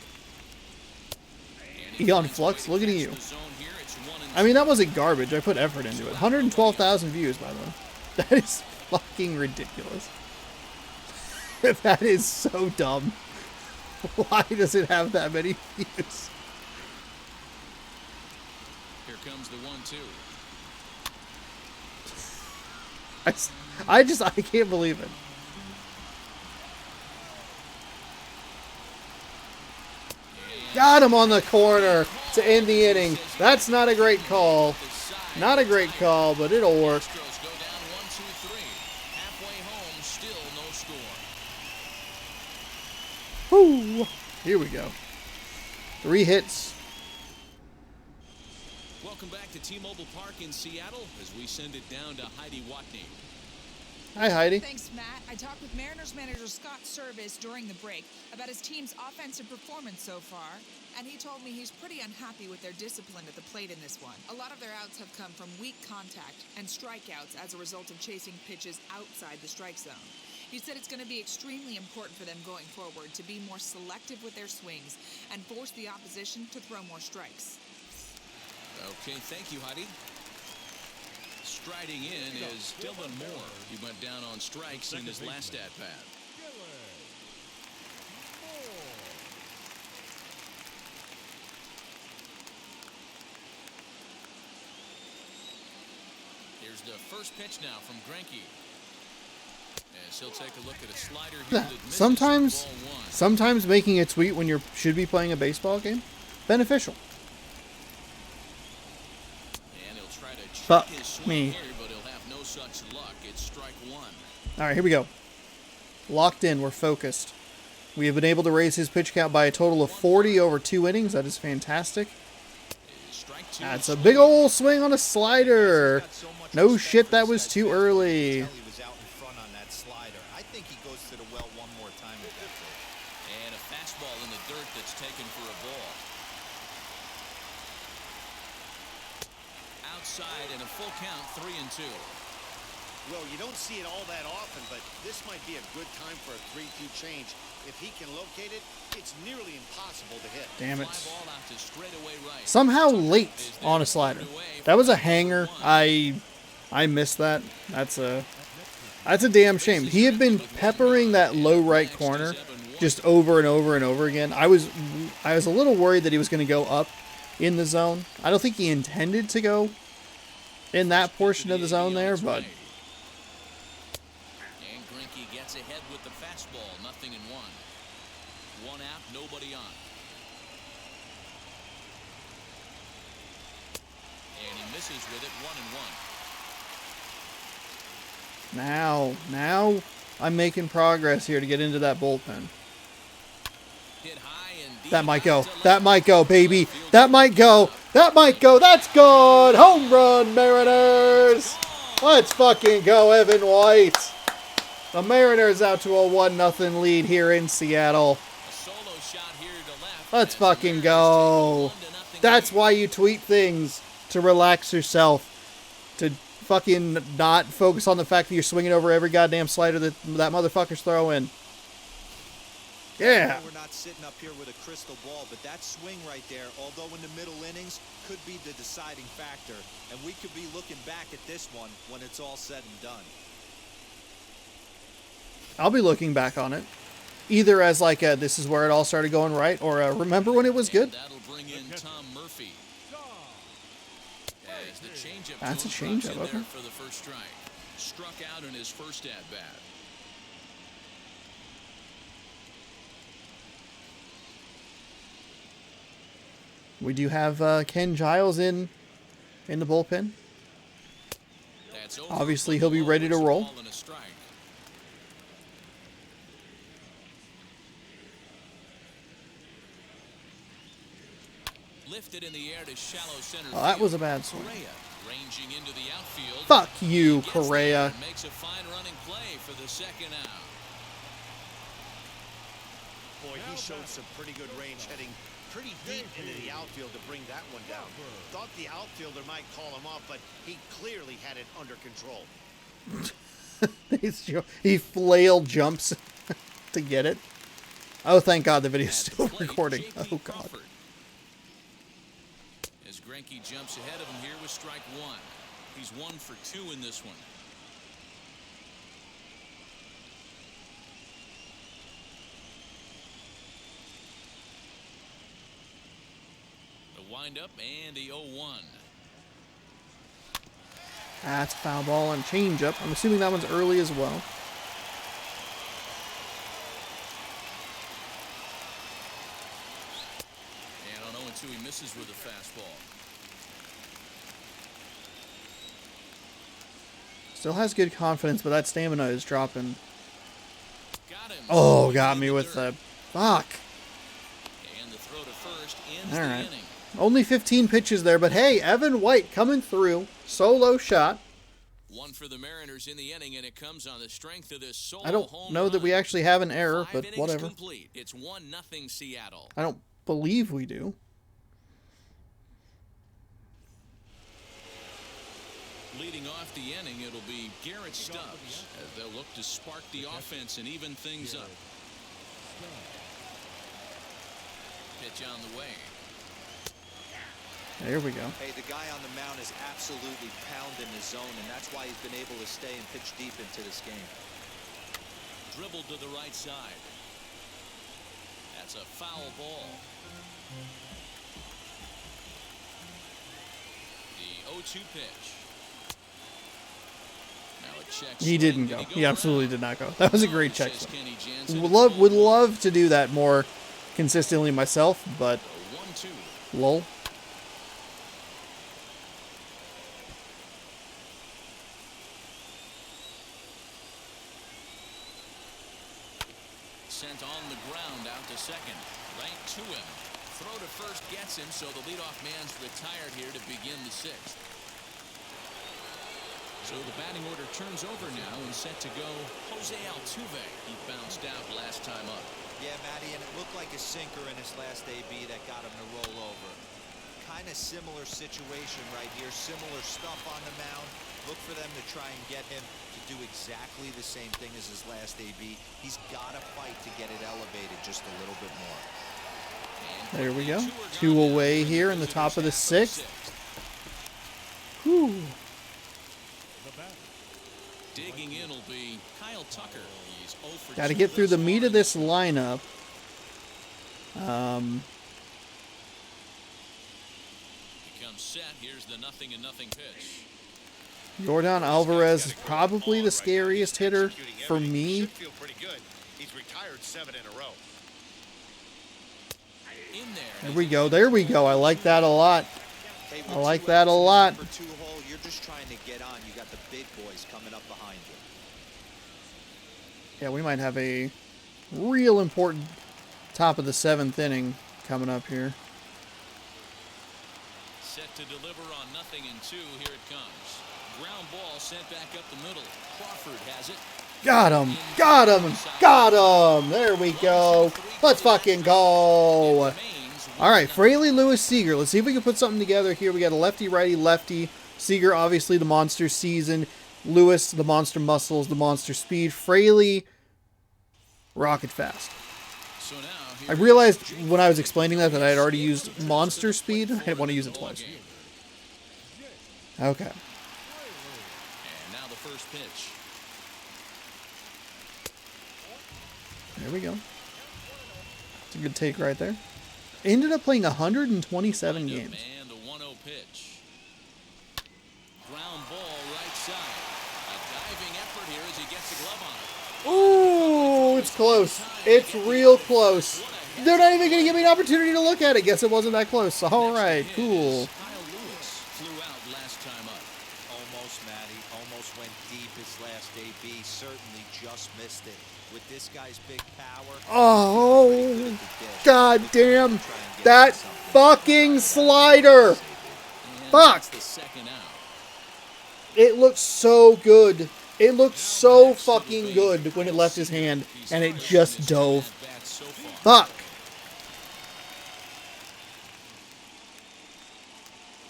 Eon Flux, look at you. I mean, that wasn't garbage. I put effort into it. 112,000 views, by the way. That is fucking ridiculous. That is so dumb. Why does it have that many views? Here comes the 1-2. I can't believe it. Got him on the corner to end the inning. That's not a great call. Not a great call, but it'll work. Astros go down 1-2-3. Halfway home, still no score. Woo. Here we go. 3 hits. Welcome back to T-Mobile Park in Seattle as we send it down to Heidi Watney. Hi, Heidi. Thanks, Matt. I talked with Mariners manager Scott Service during the break about his team's offensive performance so far, and he told me he's pretty unhappy with their discipline at the plate in this one. A lot of their outs have come from weak contact and strikeouts as a result of chasing pitches outside the strike zone. He said it's going to be extremely important for them going forward to be more selective with their swings and force the opposition to throw more strikes. Okay, thank you, Heidi. Striding in is Dylan Moore. He went down on strikes in his last at-bat. Here's the first pitch now from Grinky. As he'll take a look at a slider here that misses ball 1. Sometimes making a tweet when you should be playing a baseball game, beneficial. And he'll try to check Fuck his swing me. here, but he'll have no such luck. It's strike 1. All right, here we go. Locked in. We're focused. We have been able to raise his pitch count by a total of 40 over 2 innings. That is fantastic. Strike 2. That's a big old swing on a slider. No shit, that was too early. He was out in front on that slider. I think he goes to the well one more time at that pitch. And a fastball in the dirt that's taken for a ball. Outside and a full count, 3-2. Well, you don't see it all that often, but this might be a good time for a 3-2 change. If he can locate it, it's nearly impossible to hit. Damn it. Fly ball out to straightaway right. Somehow late on a slider. That was a hanger. I missed that. That's a damn shame. He had been peppering that low right corner just over and over and over again. I was a little worried that he was going to go up in the zone. I don't think he intended to go in that portion of the zone there, but And Grinky gets ahead with the fastball, 0-1. 1 out, nobody on. And he misses with it, 1-1. Now I'm making progress here to get into that bullpen. Hit high and deep. That might go. That might go, baby. That might go. That might go. That's good. Home run, Mariners. Let's fucking go, Evan White. The Mariners out to a 1-0 lead here in Seattle. A solo shot here to left. Let's fucking go. That's why you tweet things, to relax yourself. To fucking not focus on the fact that you're swinging over every goddamn slider that motherfucker's throwing. Yeah. We're not sitting up here with a crystal ball, but that swing right there, although in the middle innings, could be the deciding factor. And we could be looking back at this one when it's all said and done. I'll be looking back on it. Either as like a, this is where it all started going right, or a, remember when it was good? That'll bring in Tom Murphy. As the changeup That's a drops changeup, in there okay. for the first strike. Struck out in his first at bat. We do have Ken Giles in the bullpen. That's over. Obviously, he'll be ready to roll. Ball and a strike. Lifted in the air to shallow center Oh, that field. was a bad swing. Correa ranging into the outfield. Fuck you, Gets there Correa. and makes a fine running play for the second out. Boy, he showed some pretty good range, heading pretty deep into the outfield to bring that one down. Thought the outfielder might call him off, but he clearly had it under control. He flail jumps to get it. Oh, thank God the video's still recording. Oh, God. Crawford. As Grinky jumps ahead of him here with strike one. He's 1 for 2 in this one. The windup and the 0-1. That's a foul ball and changeup. I'm assuming that one's early as well. And on 0-2 he misses with a fastball. Still has good confidence, but that stamina is dropping. Got him. Oh, got me with the... Fuck. And the throw to first ends All the right. inning. Only 15 pitches there, but hey, Evan White coming through. Solo shot. 1 for the Mariners in the inning, and it comes on the strength of this solo I don't home know that we run. actually have an error, 5 but innings whatever. Complete. It's 1-0 Seattle. I don't believe we do. Leading off the inning, it'll be Garrett Stubbs as they'll look to spark the offense and even things up. Pitch on the way. There we go. Hey, the guy on the mound is absolutely pounding his zone, and that's why he's been able to stay and pitch deep into this game. Dribbled to the right side. That's a foul ball. The 0-2 pitch. Now a check He swing. didn't Did go. he He absolutely did not go. That was a great check Says swing. Kenny Jansen. Would love to do that more consistently myself, but 1-2. lol. Sent on the ground out to second. Right to him. Throw to first gets him, so the leadoff man's retired here to begin the sixth. So the batting order turns over now and set to go Jose Altuve. He bounced out last time up. Yeah, Matty, and it looked like a sinker in his last AB that got him to roll over. Kind of similar situation right here. Similar stuff on the mound. Look for them to try and get him to do exactly the same thing as his last AB. He's got to fight to get it elevated just a little bit more. There we go. 2 away here in the top of the 6th. Whew. Digging in will be Kyle Tucker. He's 0 for Got to 2 get through thus the meat far. of this lineup. Becomes set. Here's the 0-0 pitch. Jordan Alvarez is probably the scariest hitter for me. Should feel pretty good. He's retired 7 in a row. In there. There we go. There we go. I like that a lot. Hey, I with like two that a outs in the lot. number 2 hole, you're just trying to get on. You got the big boys coming up behind you. Yeah, we might have a real important top of the 7th inning coming up here. Set to deliver on 0-2. Here it comes. Ground ball sent back up the middle. Crawford has it. Got him! Got him! Got him! There we go. Let's fucking go. All right, Fraley, Lewis, Seager. Let's see if we can put something together here. We got a lefty, righty, lefty. Seager, obviously the monster season. Lewis, the monster muscles, the monster speed. Fraley, rocket fast. So now I realized when I was explaining that I had already used monster speed. I didn't want to use it twice. Okay. And now the first pitch. There we go. It's a good take right there. Ended up playing 127 games. And the 1-0 pitch. Ground ball right side. A diving effort here as he gets the glove on it. Ooh, it's close. It's real close. They're not even going to give me an opportunity to look at it. Guess it wasn't that close. All right, cool. Kyle Lewis flew out last time up. Almost, Matty. Almost went deep his last AB. Certainly just missed it. With this guy's big power. Oh, god damn. That fucking slider. Fuck. The second out. It looked so good. It looked so fucking good when it left his hand, and it just dove. Fuck.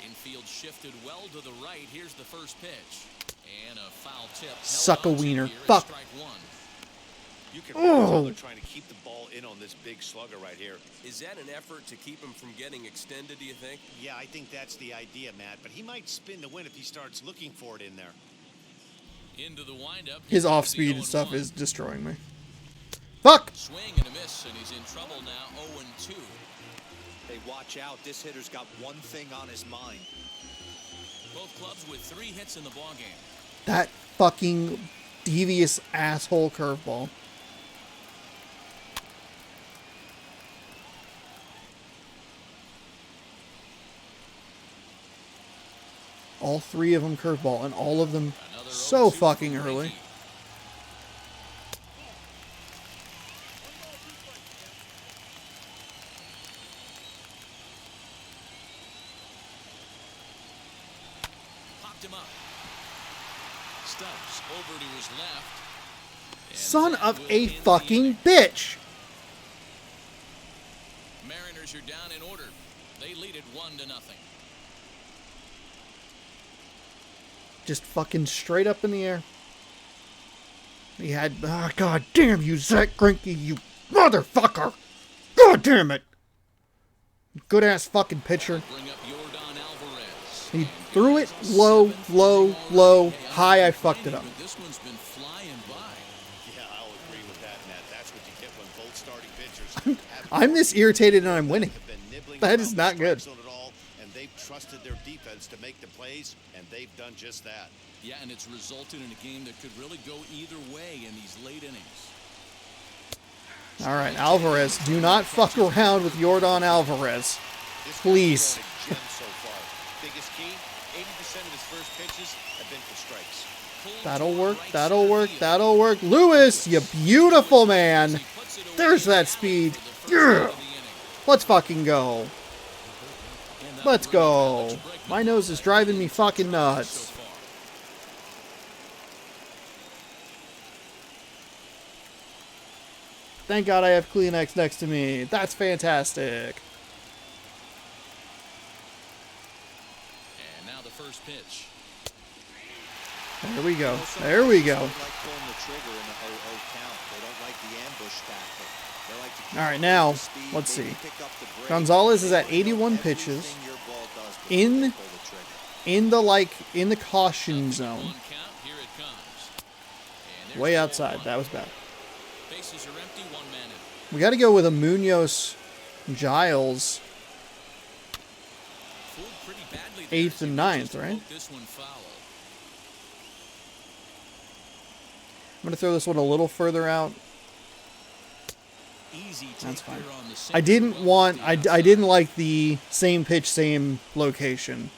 Infield shifted well to the right. Here's the first pitch. And a foul tip. Suck a wiener. Fuck. You can really tell they're trying to keep the ball in on this big slugger right here. Is that an effort to keep him from getting extended, do you think? Yeah, I think that's the idea, Matt. But he might spin to win if he starts looking for it in there. Into the windup. His off-speed and stuff is destroying me. Fuck! Swing and a miss, and he's in trouble now. 0-2. Hey, watch out. This hitter's got one thing on his mind. Both clubs with 3 hits in the ballgame. That fucking devious asshole curveball. All 3 of them curveball, and all of them so fucking early. Popped him up. Stubbs over to his left. And Son that of will a end the fucking inning. bitch! Mariners are down in order. They lead it 1-0. Just fucking straight up in the air. He had, god damn you, Zach Grinky, you motherfucker! God damn it! Good ass fucking pitcher. Bring up Yordan Alvarez. He threw it low, low, low, high. I fucked it up. But this one's been flying by. Yeah, I'll agree with that, Matt. That's what you get when both starting pitchers I'm this irritated and I'm winning. have been nibbling That is around not the good. strike zone at all, and they've trusted their defense to make the plays, and they've done just that. Yeah, and it's resulted in a game that could really go either way in these late innings. All right, Alvarez. Do not fuck around with Yordan Alvarez. This Please. guy's been a gem so far. Biggest key, 80% of his first pitches have been for strikes. That'll work. That'll work. That'll work. Lewis, you beautiful man. There's that speed. Yeah. Let's fucking go. Let's go. My nose is driving me fucking nuts. Thank God I have Kleenex next to me. That's fantastic. And now the first pitch. There we go. There we go. They don't like pulling the trigger in the 0-0 count. They don't like the ambush tactic. They like to keep All right, up now, the speed, let's maybe see. pick up the break. Gonzalez is at They know 81 everything pitches. your ball does before In- they pull the trigger. In the caution zone. 1 count. Here it comes. And there's Way the outside. 0-1. That was bad. Bases are empty. 1 man in. We got to go with a Munoz Giles. Fooled pretty badly there. 8th and 9th, right? This one foul. I'm going to throw this one a little further out. easy take That's fine. there on the I sinker. didn't Well want, off the I didn't like the same pitch, same location.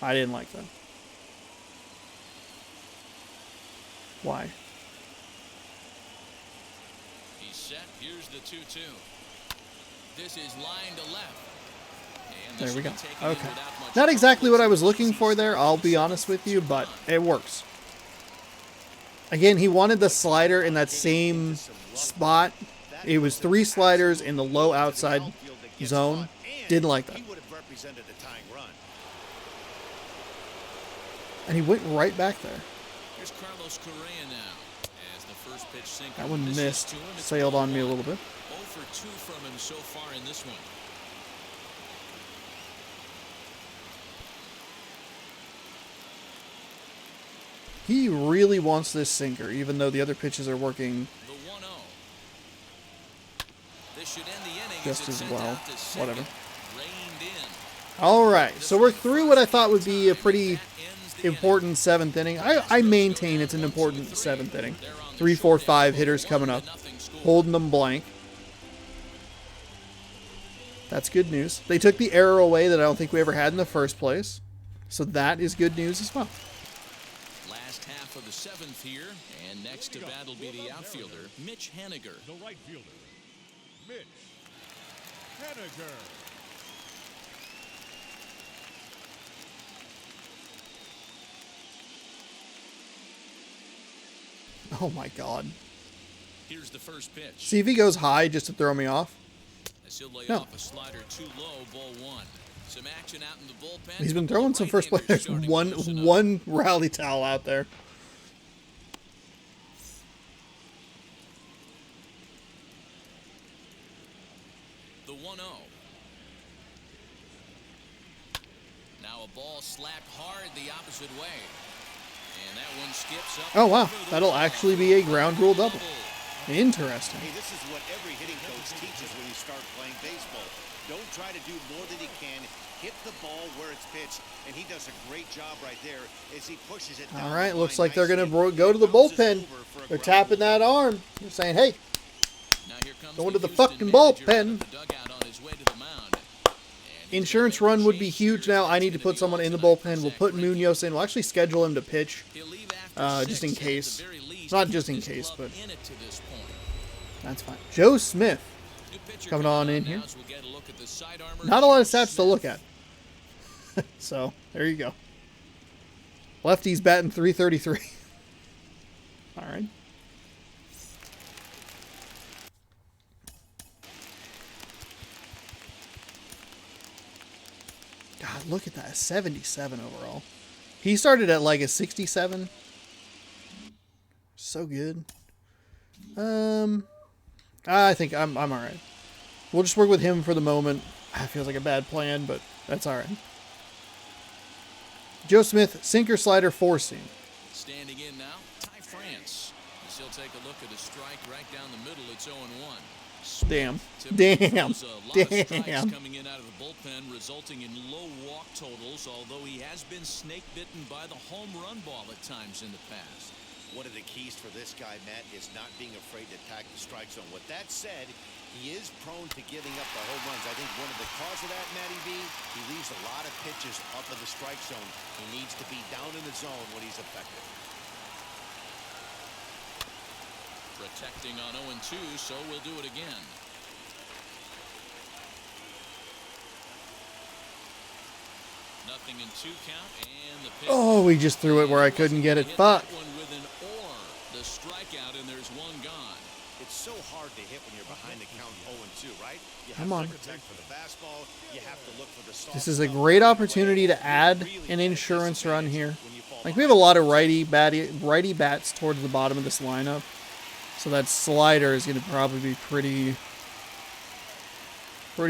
I didn't like that. Why? He's set. Here's the 2-2. This is line to left. And this There we will go. be taken in Okay. without much Not exactly trouble. what I was looking for there, I'll be honest with you, but it works. Again, he wanted the slider in that same spot. It was 3 sliders in the low outside zone. Didn't like that. He would have represented a tying run. And he went right back there. Here's Carlos Correa now. As the first pitch sinker That one misses missed. to him, it's Sailed ball on me a one. little bit. 0 for 2 from him so far in this one. He really wants this sinker, even though the other pitches are working The 1-0. This should end the inning just it's as sent well. out to second. Whatever. Reined in. Alright, so we're through what I thought would be a pretty That ends the important 7th inning. I maintain it's an important 7th inning. 3, 4, 5 hitters coming up. Holding them blank. That's good news. They took the error away that I don't think we ever had in the first place. So that is good news as well. Last half of the 7th here, and next to bat will be the outfielder, Mitch Haniger. The right fielder, Mitch Haniger. Oh my god. Here's the first pitch. See if he goes high just to throw me off. As he'll lay No. off a slider too low, ball 1. Some action out in the bullpen. He's been but throwing the some first right-handers players. starting to One loosen up. one rally towel out there. The 1-0. Now a ball slapped hard the opposite way. And that one skips up. Oh wow, over the that'll wall. actually be a ground rule double. Interesting. Hey, this is what every hitting coach teaches when you start playing baseball. Don't try to do more than he can. Hit the ball where it's pitched, and he does a great job right there as he pushes it down. All right, the looks line like they're going nicely. to go to the It bounces bullpen. over for a They're ground tapping rule. that arm. They're saying, hey, Now here comes Going to the Houston fucking manager out bullpen. of the dugout on his way to the mound. And he's insurance gonna make run a would be change huge here. now. I need to It's gonna put someone be in the all tonight bullpen. for We'll Zach put Greinke. Munoz in. We'll actually schedule him to pitch. He'll leave after just in 6, and at case. the very least, Not keep just in this case, club but in it to this point. that's fine. Joe Smith. New pitcher Coming on in now here. as we'll get a look at the side armor. Not a lot of Joe stats to look Smith. at. So, there you go. Lefty's batting .333. All right. God, look at that. 77 overall. He started at like a 67. So good. I think I'm all right. We'll just work with him for the moment. It feels like a bad plan, but that's all right. Joe Smith, sinker, slider, 4-seam. Standing in now, Ty France. As he'll take a look at a strike right down the middle. It's 0-1. Damn. Typically Damn. throws a lot of strikes Damn. coming in out of the bullpen, resulting in low walk totals, although he has been snake bitten by the home run ball at times in the past. One of the keys for this guy, Matt, is not being afraid to attack the strike zone. With that said, he is prone to giving up the home runs. I think one of the cause of that, Matty B, he leaves a lot of pitches up in the strike zone. He needs to be down in the zone when he's effective. Protecting on 0-2, so we'll do it again. Nothing in 2 count, and the pitch. Oh, we just threw it where I couldn't get it. Hit Fuck. that one with an or. The strikeout, and there's one gone. It's so hard to hit when you're behind the count 0-2, right? You have Come on. to protect for the fastball. You have to look for the soft This is a stuff. great opportunity to add an insurance run here. Like, we have a lot of righty bats towards the bottom of this lineup. So that slider is going to probably be pretty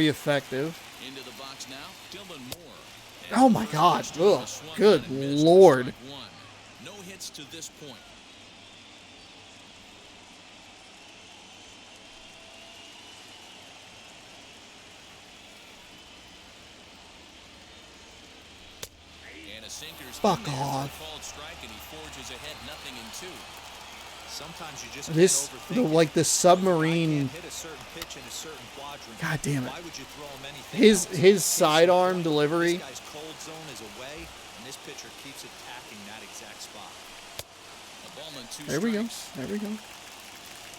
effective. Into the box now, Dylan Moore. Oh my God. Ugh. Swung Good on and missed for Lord. strike 1. No hits to this point. And a sinker's Fuck in there for a off. called strike, and he forges ahead, nothing in 2. Sometimes you just This, like the submarine. hit a certain pitch in a certain quadrant. God damn it. Why would you throw him anything His else? sidearm delivery. This guy's cold zone is away, and this pitcher keeps attacking that exact spot. A ball and 2 There we go. strikes. There we go.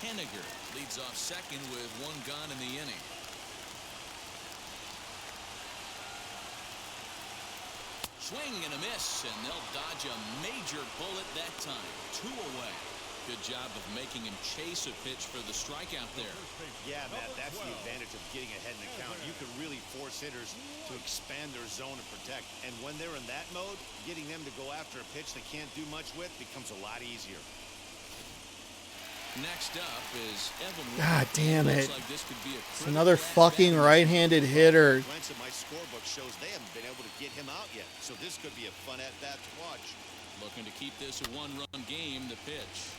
Henniger leads off second with 1 gone in the inning. Swing and a miss, and they'll dodge a major bullet that time. 2 away. Good job of making him chase a pitch for the strikeout there. Yeah, Matt, that's the advantage of getting ahead in the count. You can really force hitters to expand their zone and protect. And when they're in that mode, getting them to go after a pitch they can't do much with becomes a lot easier. Next up is Evan. God damn it. Looks like this could be a It's another fucking right-handed hitter. Glance at my scorebook shows they haven't been able to get him out yet. So this could be a fun at-bat to watch. Looking to keep this a 1-run game. The pitch.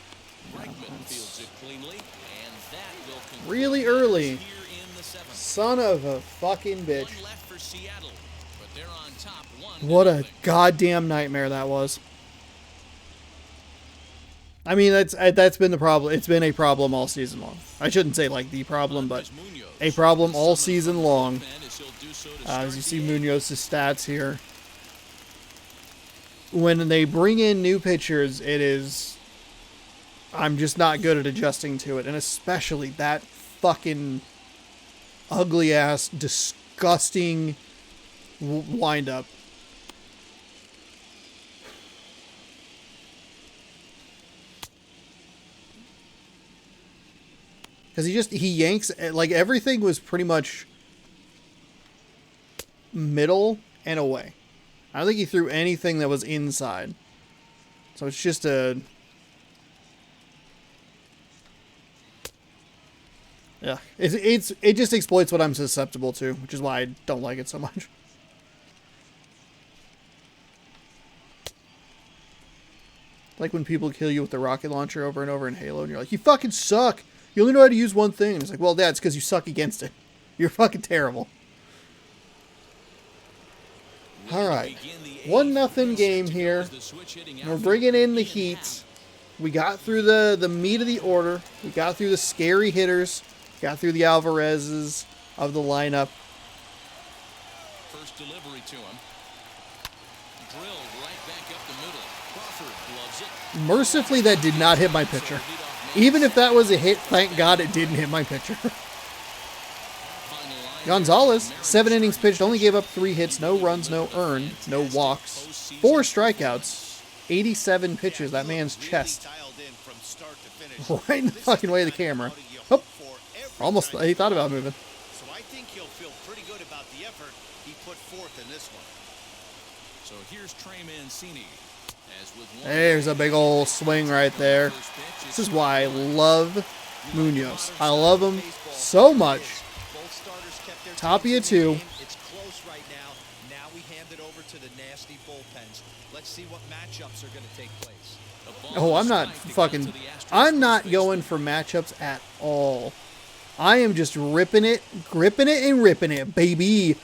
Bregman fields it cleanly, and that will conclude Really early. here in the 7th. Son of a fucking bitch. 1 left for Seattle, but they're on top 1-0. What a goddamn nightmare that was. I mean, that's been the problem. It's been a problem all season long. I shouldn't say like the problem, but a problem all season long. As you see Munoz's stats here. When they bring in new pitchers, it is... I'm just not good at adjusting to it. And especially that fucking ugly-ass, disgusting wind-up. Because he yanks, like, everything was pretty much middle and away. I don't think he threw anything that was inside. So it's just a... Yeah, it just exploits what I'm susceptible to, which is why I don't like it so much. Like when people kill you with the rocket launcher over and over in Halo, and you're like, you fucking suck! You only know how to use one thing. And it's like, well, that's because you suck against it. You're fucking terrible. Alright. 1-0 game here. We're bringing in the heat. We got through the meat of the order. We got through the scary hitters. Got through the Alvarez's of the lineup. First delivery to him. Drilled right back up the middle. Crawford gloves it. Mercifully, that did not hit my pitcher. Even if that was a hit, thank God it didn't hit my pitcher. Gonzalez, 7 innings pitched, only gave up 3 hits, no runs, no earned, no walks, 4 strikeouts, 87 pitches. That man's chest. Right in the fucking way of the camera. Oh, almost, he thought about moving. So I think he'll feel pretty good about the effort he put forth in this one. So here's Trey Mancini. There's a big old swing right there. This is why I love Munoz. I love him so much. Tapia too. It's close right now. Now we hand it over to the nasty bullpens. Let's see what matchups are going to take place. Oh, I'm not going for matchups at all. I am just ripping it, gripping it, and ripping it, baby.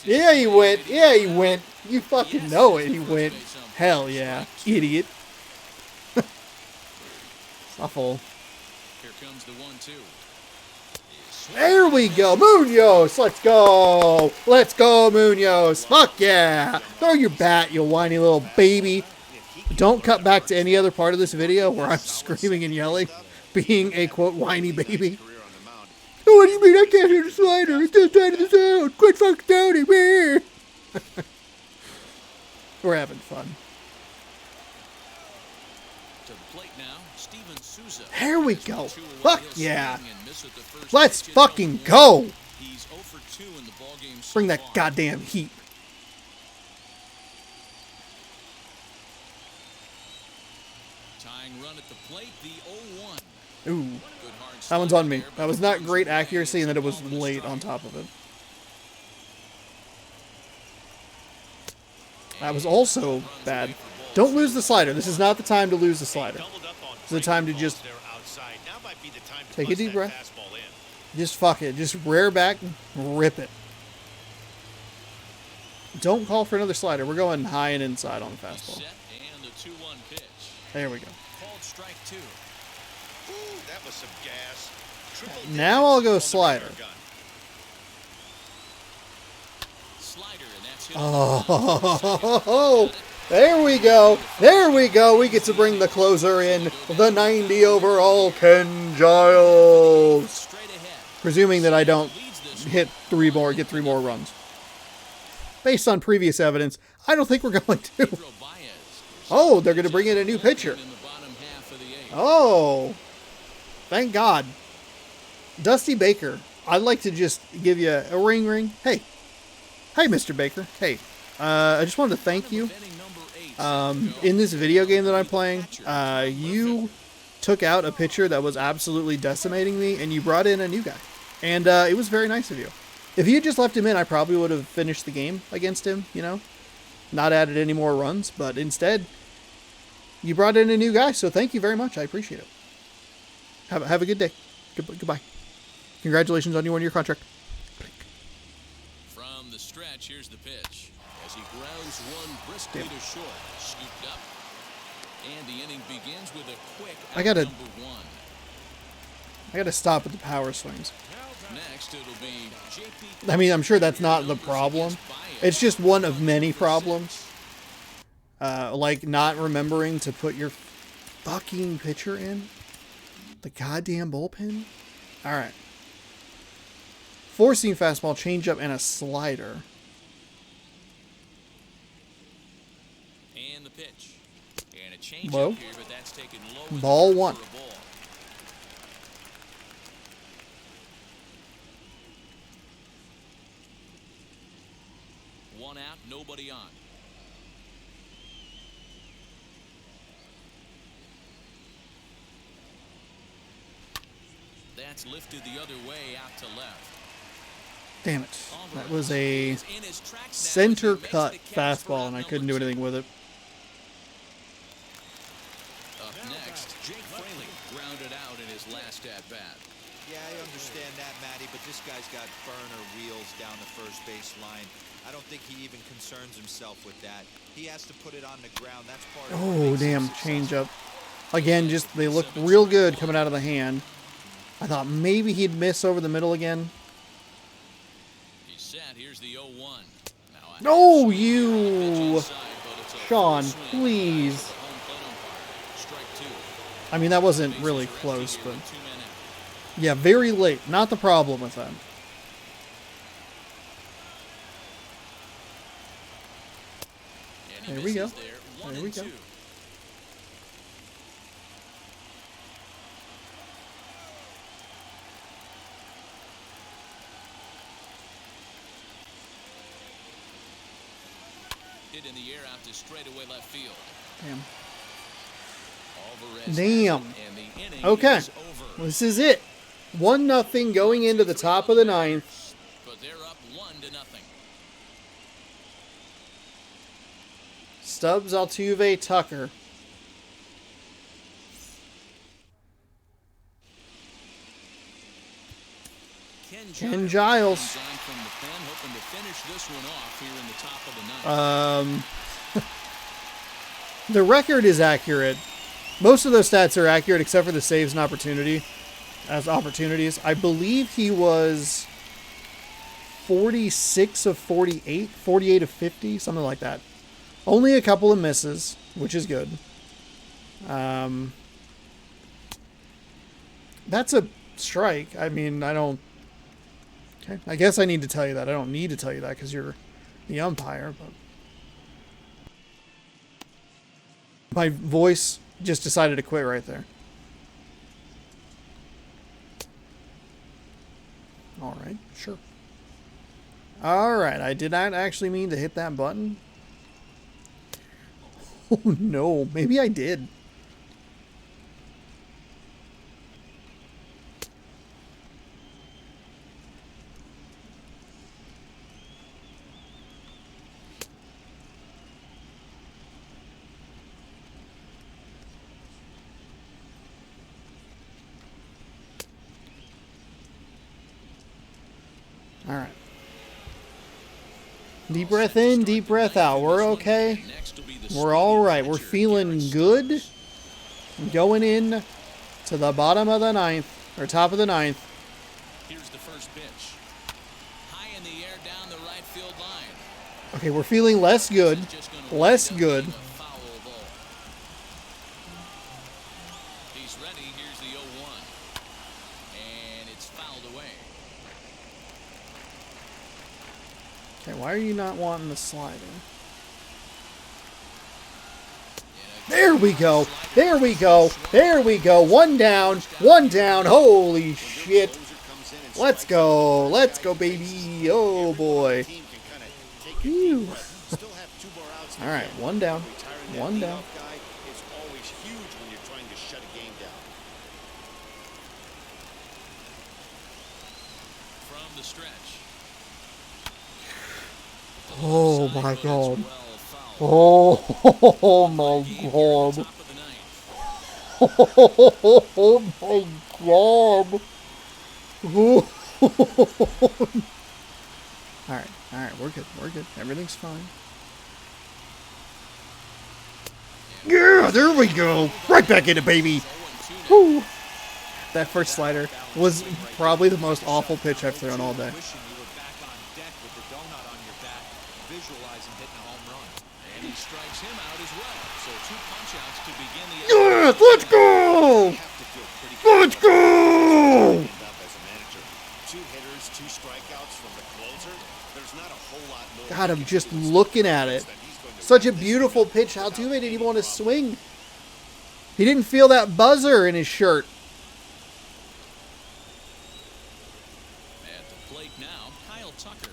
Yeah, he went. Yeah, he went. You fucking know it. He went. Hell yeah, idiot. Awful. Here comes the 1-2. There we go, Munoz. Let's go. Let's go, Munoz. Fuck yeah. Throw your bat, you whiny little baby. Don't cut back to any other part of this video where I'm screaming and yelling, being a quote whiny baby. Oh, what do you mean I can't hit a slider? It's just out of the zone. Quit fucking doubting me. We're having fun. To the plate now, Steven Souza. There we go. Fuck yeah. Let's fucking go. He's 0 for 2 in the ball game so Bring that far. goddamn heat. Tying run at the plate, the 0-1. Ooh. Good hard That one's on me. That was not great accuracy, and that it was late on top of it. That was also bad. Don't lose the slider. This is not the time to lose the slider. It's the time to just take a deep breath. Just fuck it. Just rear back, rip it. Don't call for another slider. We're going high and inside on the fastball. Set and the 2-1 pitch. There we go. Called strike 2. Ooh, that was some gas. Triple Now I'll go on the slider. radar gun. Slider, and that's hit on Oh, there we go. There we go. We get to bring the closer in, the 90 overall Ken Giles. straight ahead. Presuming that I don't Leads this get three more runs. Based on previous evidence, I don't think we're going to. Pedro Baez. Oh, they're going to bring in a new pitcher. In the bottom half of the 8th. Oh, thank God. Dusty Baker, I'd like to just give you a ring. Hey, Mr. Baker. Hey, I just wanted to thank you. Betting number 8. In this video game that I'm playing, you took out a pitcher that was absolutely decimating me, and you brought in a new guy. And it was very nice of you. If you had just left him in, I probably would have finished the game against him, you know? Not added any more runs, but instead, you brought in a new guy, so thank you very much. I appreciate it. Have a good day. Goodbye. Congratulations on your one-year contract. From the stretch, here's the pitch. As he grounds one briskly to short. Scooped up. And the inning begins with a quick out I gotta- number 1. I gotta stop with the power swings. Next, it'll be JP. I mean, I'm sure that's not the problem. It's just one of many problems. Like not remembering to put your fucking pitcher in the goddamn bullpen. All right. Four-seam fastball, changeup, and a slider. And the pitch. And a change Low. up here, but that's taken low. in the Ball dirt one. for a ball. One out, nobody on. That's lifted the other way out to left. Damn it. That was a Is in his tracks now as he center makes cut the catch for fastball, out and I number couldn't do 2. anything with it. Up next, Jake Fraley grounded out in his last at-bat. Yeah, I understand that, Matty, but this guy's got burner wheels down the first base line. I don't think he even concerns himself with that. He has to put it on the ground. That's part of what Oh, makes him damn. successful. Changeup. Again, just they look real good coming out of the hand. I thought maybe he'd miss over the middle again. He's set. Here's the 0-1. Now a No, half swing you- on the pitch inside, but it's a Sean, full swing please. past the home plate umpire. Strike 2. I mean, that wasn't Bases really are empty close, here but with 2 men out. yeah, very late. Not the problem with that. And he There we go. misses there. 1 There and we go. 2. Hit in the air out to straightaway left field. Damn. Alvarez has Damn. it, and the inning Okay. is over. This is it. 1-0 going into the top of the ninth. But they're up 1-0. Stubbs, Altuve, Tucker. Ken Giles. Comes on from the pen, hoping to finish this one off here in the top of the ninth. The record is accurate. Most of those stats are accurate except for the saves and opportunities. I believe he was 46 of 48, 48 of 50, something like that. Only a couple of misses, which is good. That's a strike. I mean, I don't... Okay, I guess I need to tell you that. I don't need to tell you that because you're the umpire, but... My voice just decided to quit right there. All right, sure. All right, I did not actually mean to hit that button. Oh no, maybe I did. All right. Deep breath in, deep breath out. We're okay. We're all right. We're feeling good. Going in to the bottom of the ninth, or top of the ninth. Here's the first pitch. High in the air down the right field line. Okay, we're feeling less good. Less good. He's ready. Here's the 0-1. And it's fouled away. Okay, why are you not wanting the sliding? There we go. There we go. There we go. One down. One down. Holy shit. Let's go. Let's go, baby. Oh, boy. Phew. All right, one down. One down. It's always huge when you're trying to shut a game down. From the stretch. Oh, my God. Oh my God. Oh my God. Alright, we're good, everything's fine. Yeah, there we go. Right back in it, baby. Whew. That first slider was probably the most awful pitch I've thrown all day. Wishing you were back on deck with the donut on your back, visualizing hitting a home run. And he strikes him out as well. So 2 punch-outs to begin the Yes, let's go! Let's go! As a manager, 2 hitters, 2 strikeouts from the closer. There's not a whole lot more. God, I'm just looking at it. Such a beautiful pitch. Altuve didn't even want to swing. He didn't feel that buzzer in his shirt. At the plate now, Kyle Tucker.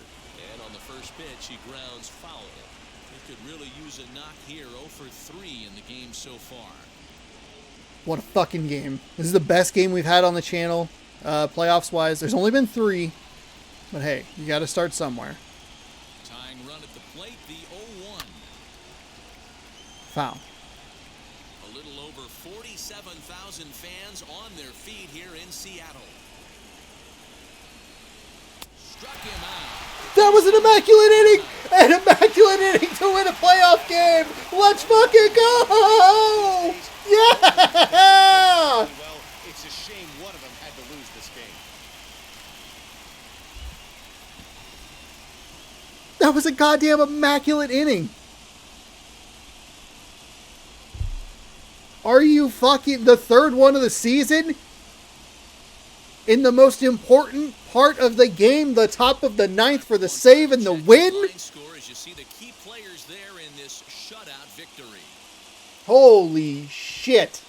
And on the first pitch, he grounds foul. He could really use a knock here. 0 for 3 in the game so far. What a fucking game. This is the best game we've had on the channel, playoffs-wise. There's only been 3. But hey, you got to start somewhere. Tying run at the plate, the 0-1. Foul. A little over 47,000 fans on their feet here in Seattle. Struck him out. That was an immaculate inning! An immaculate inning to win a playoff game! Let's fucking go! Yeah! Well, it's a shame one of them had to lose this game. That was a goddamn immaculate inning. Are you fucking the third one of the season? In the most important part of the game, the top of the ninth for the save and the win? Score as you see the key players there in this shutout victory. Holy shit.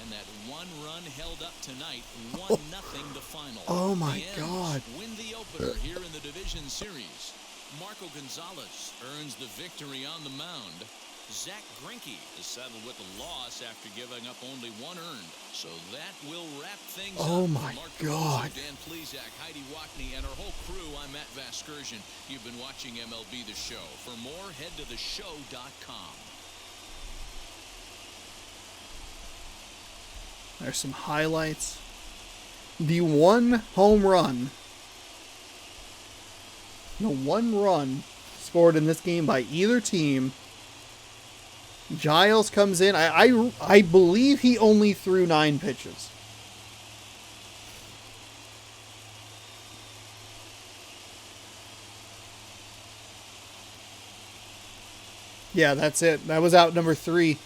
And that 1 run held up tonight, 1-0 the final. Oh my The M's God. Win the opener here in the division series. Marco Gonzalez earns the victory on the mound. Zach Grinky is settled with a loss after giving up only 1 earned. So that will wrap things up. Oh my Mark God. Cardozo, Dan Plesac, Heidi Wackney, and our whole crew, I'm Matt Vasgersian. You've been watching MLB The Show. For more, head to theshow.com. There's some highlights. The 1 home run. The 1 run scored in this game by either team. Giles comes in. I believe he only threw 9 pitches. Yeah, that's it. That was out number 3.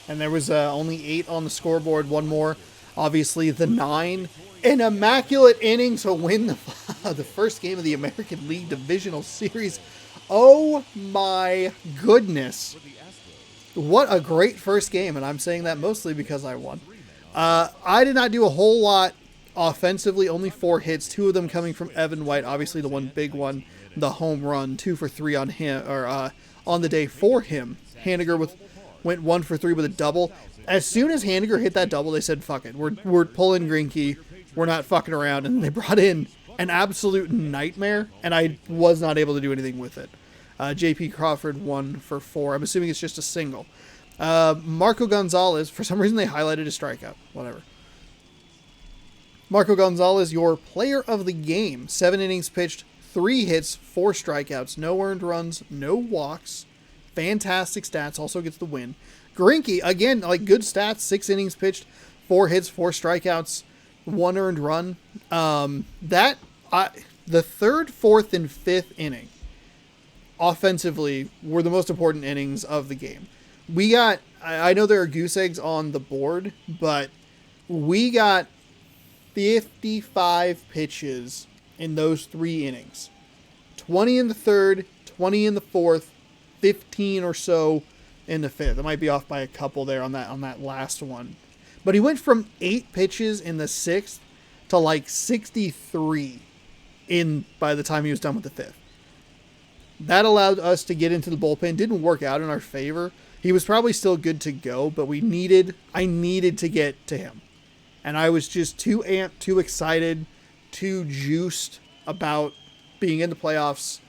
And there was only 8 on the scoreboard. 1 more. Obviously, the 9. An immaculate inning to win the first game of the American League Divisional Series. Oh my goodness. What a great first game. And I'm saying that mostly because I won. I did not do a whole lot offensively. Only 4 hits. 2 of them coming from Evan White. Obviously, the one big one, the home run. 2 for 3 on him, or on the day for him. Haniger went 1 for 3 with a double. As soon as Haniger hit that double, they said, fuck it. We're pulling Grinky. We're not fucking around. And they brought in an absolute nightmare, and I was not able to do anything with it. J.P. Crawford 1 for 4. I'm assuming it's just a single. Marco Gonzalez, for some reason they highlighted a strikeout. Whatever. Marco Gonzalez, your player of the game. 7 innings pitched, 3 hits, 4 strikeouts, no earned runs, no walks, fantastic stats, also gets the win. Grinky, again, like good stats, 6 innings pitched, 4 hits, 4 strikeouts, 1 earned run. The third, fourth, and fifth inning offensively were the most important innings of the game. We got, I know there are goose eggs on the board, but we got 55 pitches in those 3 innings. 20 in the third, 20 in the fourth, 15 or so in the fifth. I might be off by a couple there on that last one. But he went from 8 pitches in the sixth to like 63 by the time he was done with the fifth. That allowed us to get into the bullpen. Didn't work out in our favor. He was probably still good to go, but I needed to get to him. And I was just too amped, too excited, too juiced about being in the playoffs.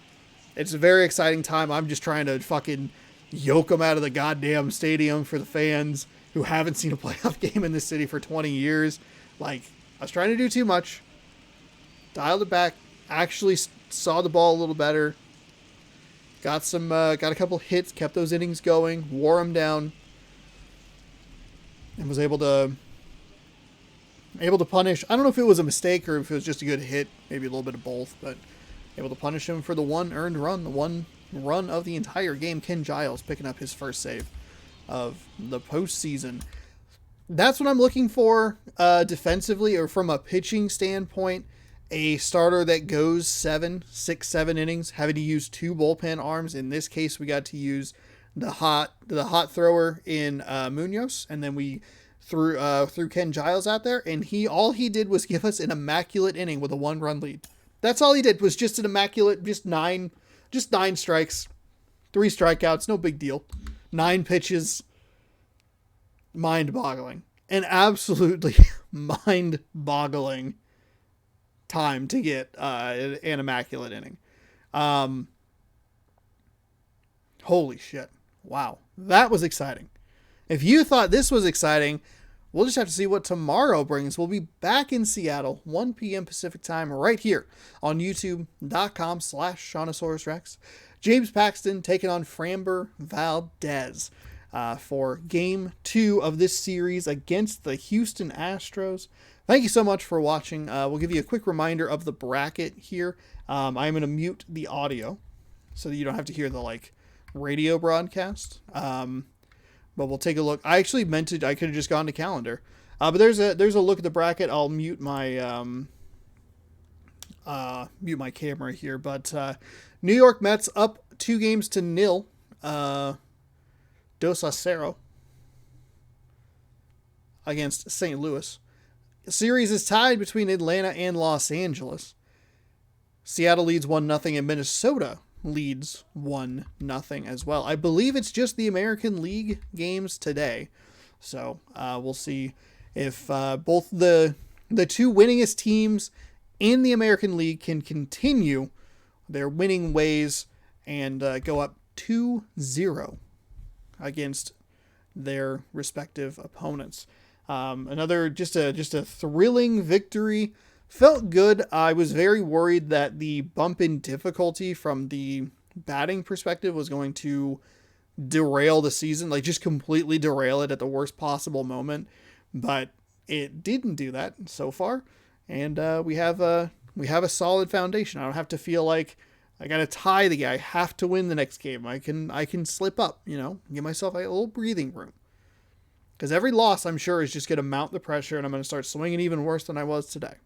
It's a very exciting time. I'm just trying to fucking yoke him out of the goddamn stadium for the fans who haven't seen a playoff game in this city for 20 years. Like, I was trying to do too much. Dialed it back. Actually saw the ball a little better. Got a couple hits, kept those innings going, wore them down, and was able to punish. I don't know if it was a mistake or if it was just a good hit, maybe a little bit of both, but able to punish him for the 1 earned run, the 1 run of the entire game. Ken Giles picking up his first save of the postseason. That's what I'm looking for defensively, or from a pitching standpoint. A starter that goes 7 innings, having to use 2 bullpen arms. In this case, we got to use the hot thrower in Munoz, and then we threw Ken Giles out there, and all he did was give us an immaculate inning with a 1-run lead. That's all he did, was just an immaculate, just nine strikes, 3 strikeouts, no big deal. 9 pitches, mind-boggling, an absolutely mind-boggling time to get an immaculate inning. Holy shit. Wow. That was exciting. If you thought this was exciting, we'll just have to see what tomorrow brings. We'll be back in Seattle, 1 p.m. Pacific time, right here on youtube.com/ShaunosaurusRex. James Paxton taking on Framber Valdez for Game 2 of this series against the Houston Astros. Thank you so much for watching. We'll give you a quick reminder of the bracket here. I'm going to mute the audio so that you don't have to hear the radio broadcast. But we'll take a look. I actually meant to. I could have just gone to calendar. But there's a look at the bracket. I'll mute my camera here. But New York Mets up 2-0. Dos a cero against St. Louis. The series is tied between Atlanta and Los Angeles. Seattle leads 1-0 and Minnesota leads 1-0 as well. I believe it's just the American League games today. So we'll see if both the 2 winningest teams in the American League can continue their winning ways and go up 2-0 against their respective opponents. Another just a thrilling victory. Felt good. I was very worried that the bump in difficulty from the batting perspective was going to derail the season, just completely derail it at the worst possible moment. But it didn't do that so far, and we have a solid foundation. I don't have to feel like I got to tie the guy. I have to win the next game. I can slip up, give myself a little breathing room. Because every loss, I'm sure, is just going to mount the pressure, and I'm going to start swinging even worse than I was today.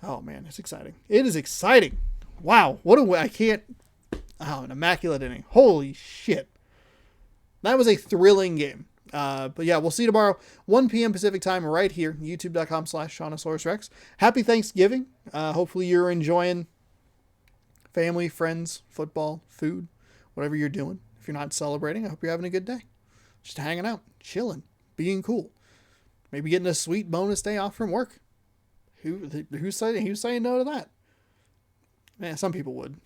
Oh, man, it's exciting. It is exciting. Wow. An immaculate inning. Holy shit. That was a thrilling game. But yeah, we'll see you tomorrow, 1 p.m. Pacific time, right here, youtube.com/ShaunosaurusRex. Happy Thanksgiving. Hopefully you're enjoying family, friends, football, food, whatever you're doing. If you're not celebrating, I hope you're having a good day. Just hanging out, chilling, being cool. Maybe getting a sweet bonus day off from work. Who's saying no to that? Man, some people would,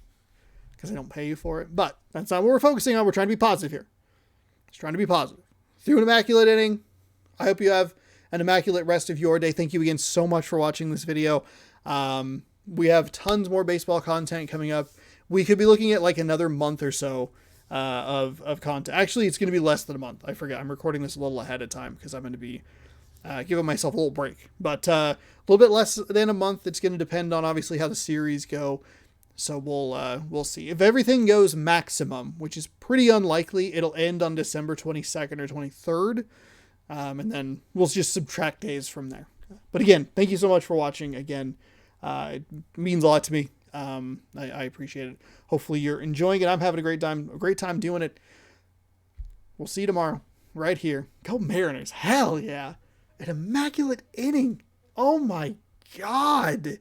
because they don't pay you for it. But that's not what we're focusing on. We're trying to be positive here. Just trying to be positive. Through an immaculate inning. I hope you have an immaculate rest of your day. Thank you again so much for watching this video. We have tons more baseball content coming up. we could be looking at like another month or so of content. Actually, it's going to be less than a month. I forget. I'm recording this a little ahead of time because I'm going to be giving myself a little break. But a little bit less than a month. It's going to depend on obviously how the series go. So we'll see. If everything goes maximum, which is pretty unlikely, it'll end on December 22nd or 23rd. And then we'll just subtract days from there. But again, thank you so much for watching. Again, it means a lot to me. I appreciate it. Hopefully you're enjoying it. I'm having a great time doing it. We'll see you tomorrow right here. Go Mariners. Hell yeah. An immaculate inning. Oh my God.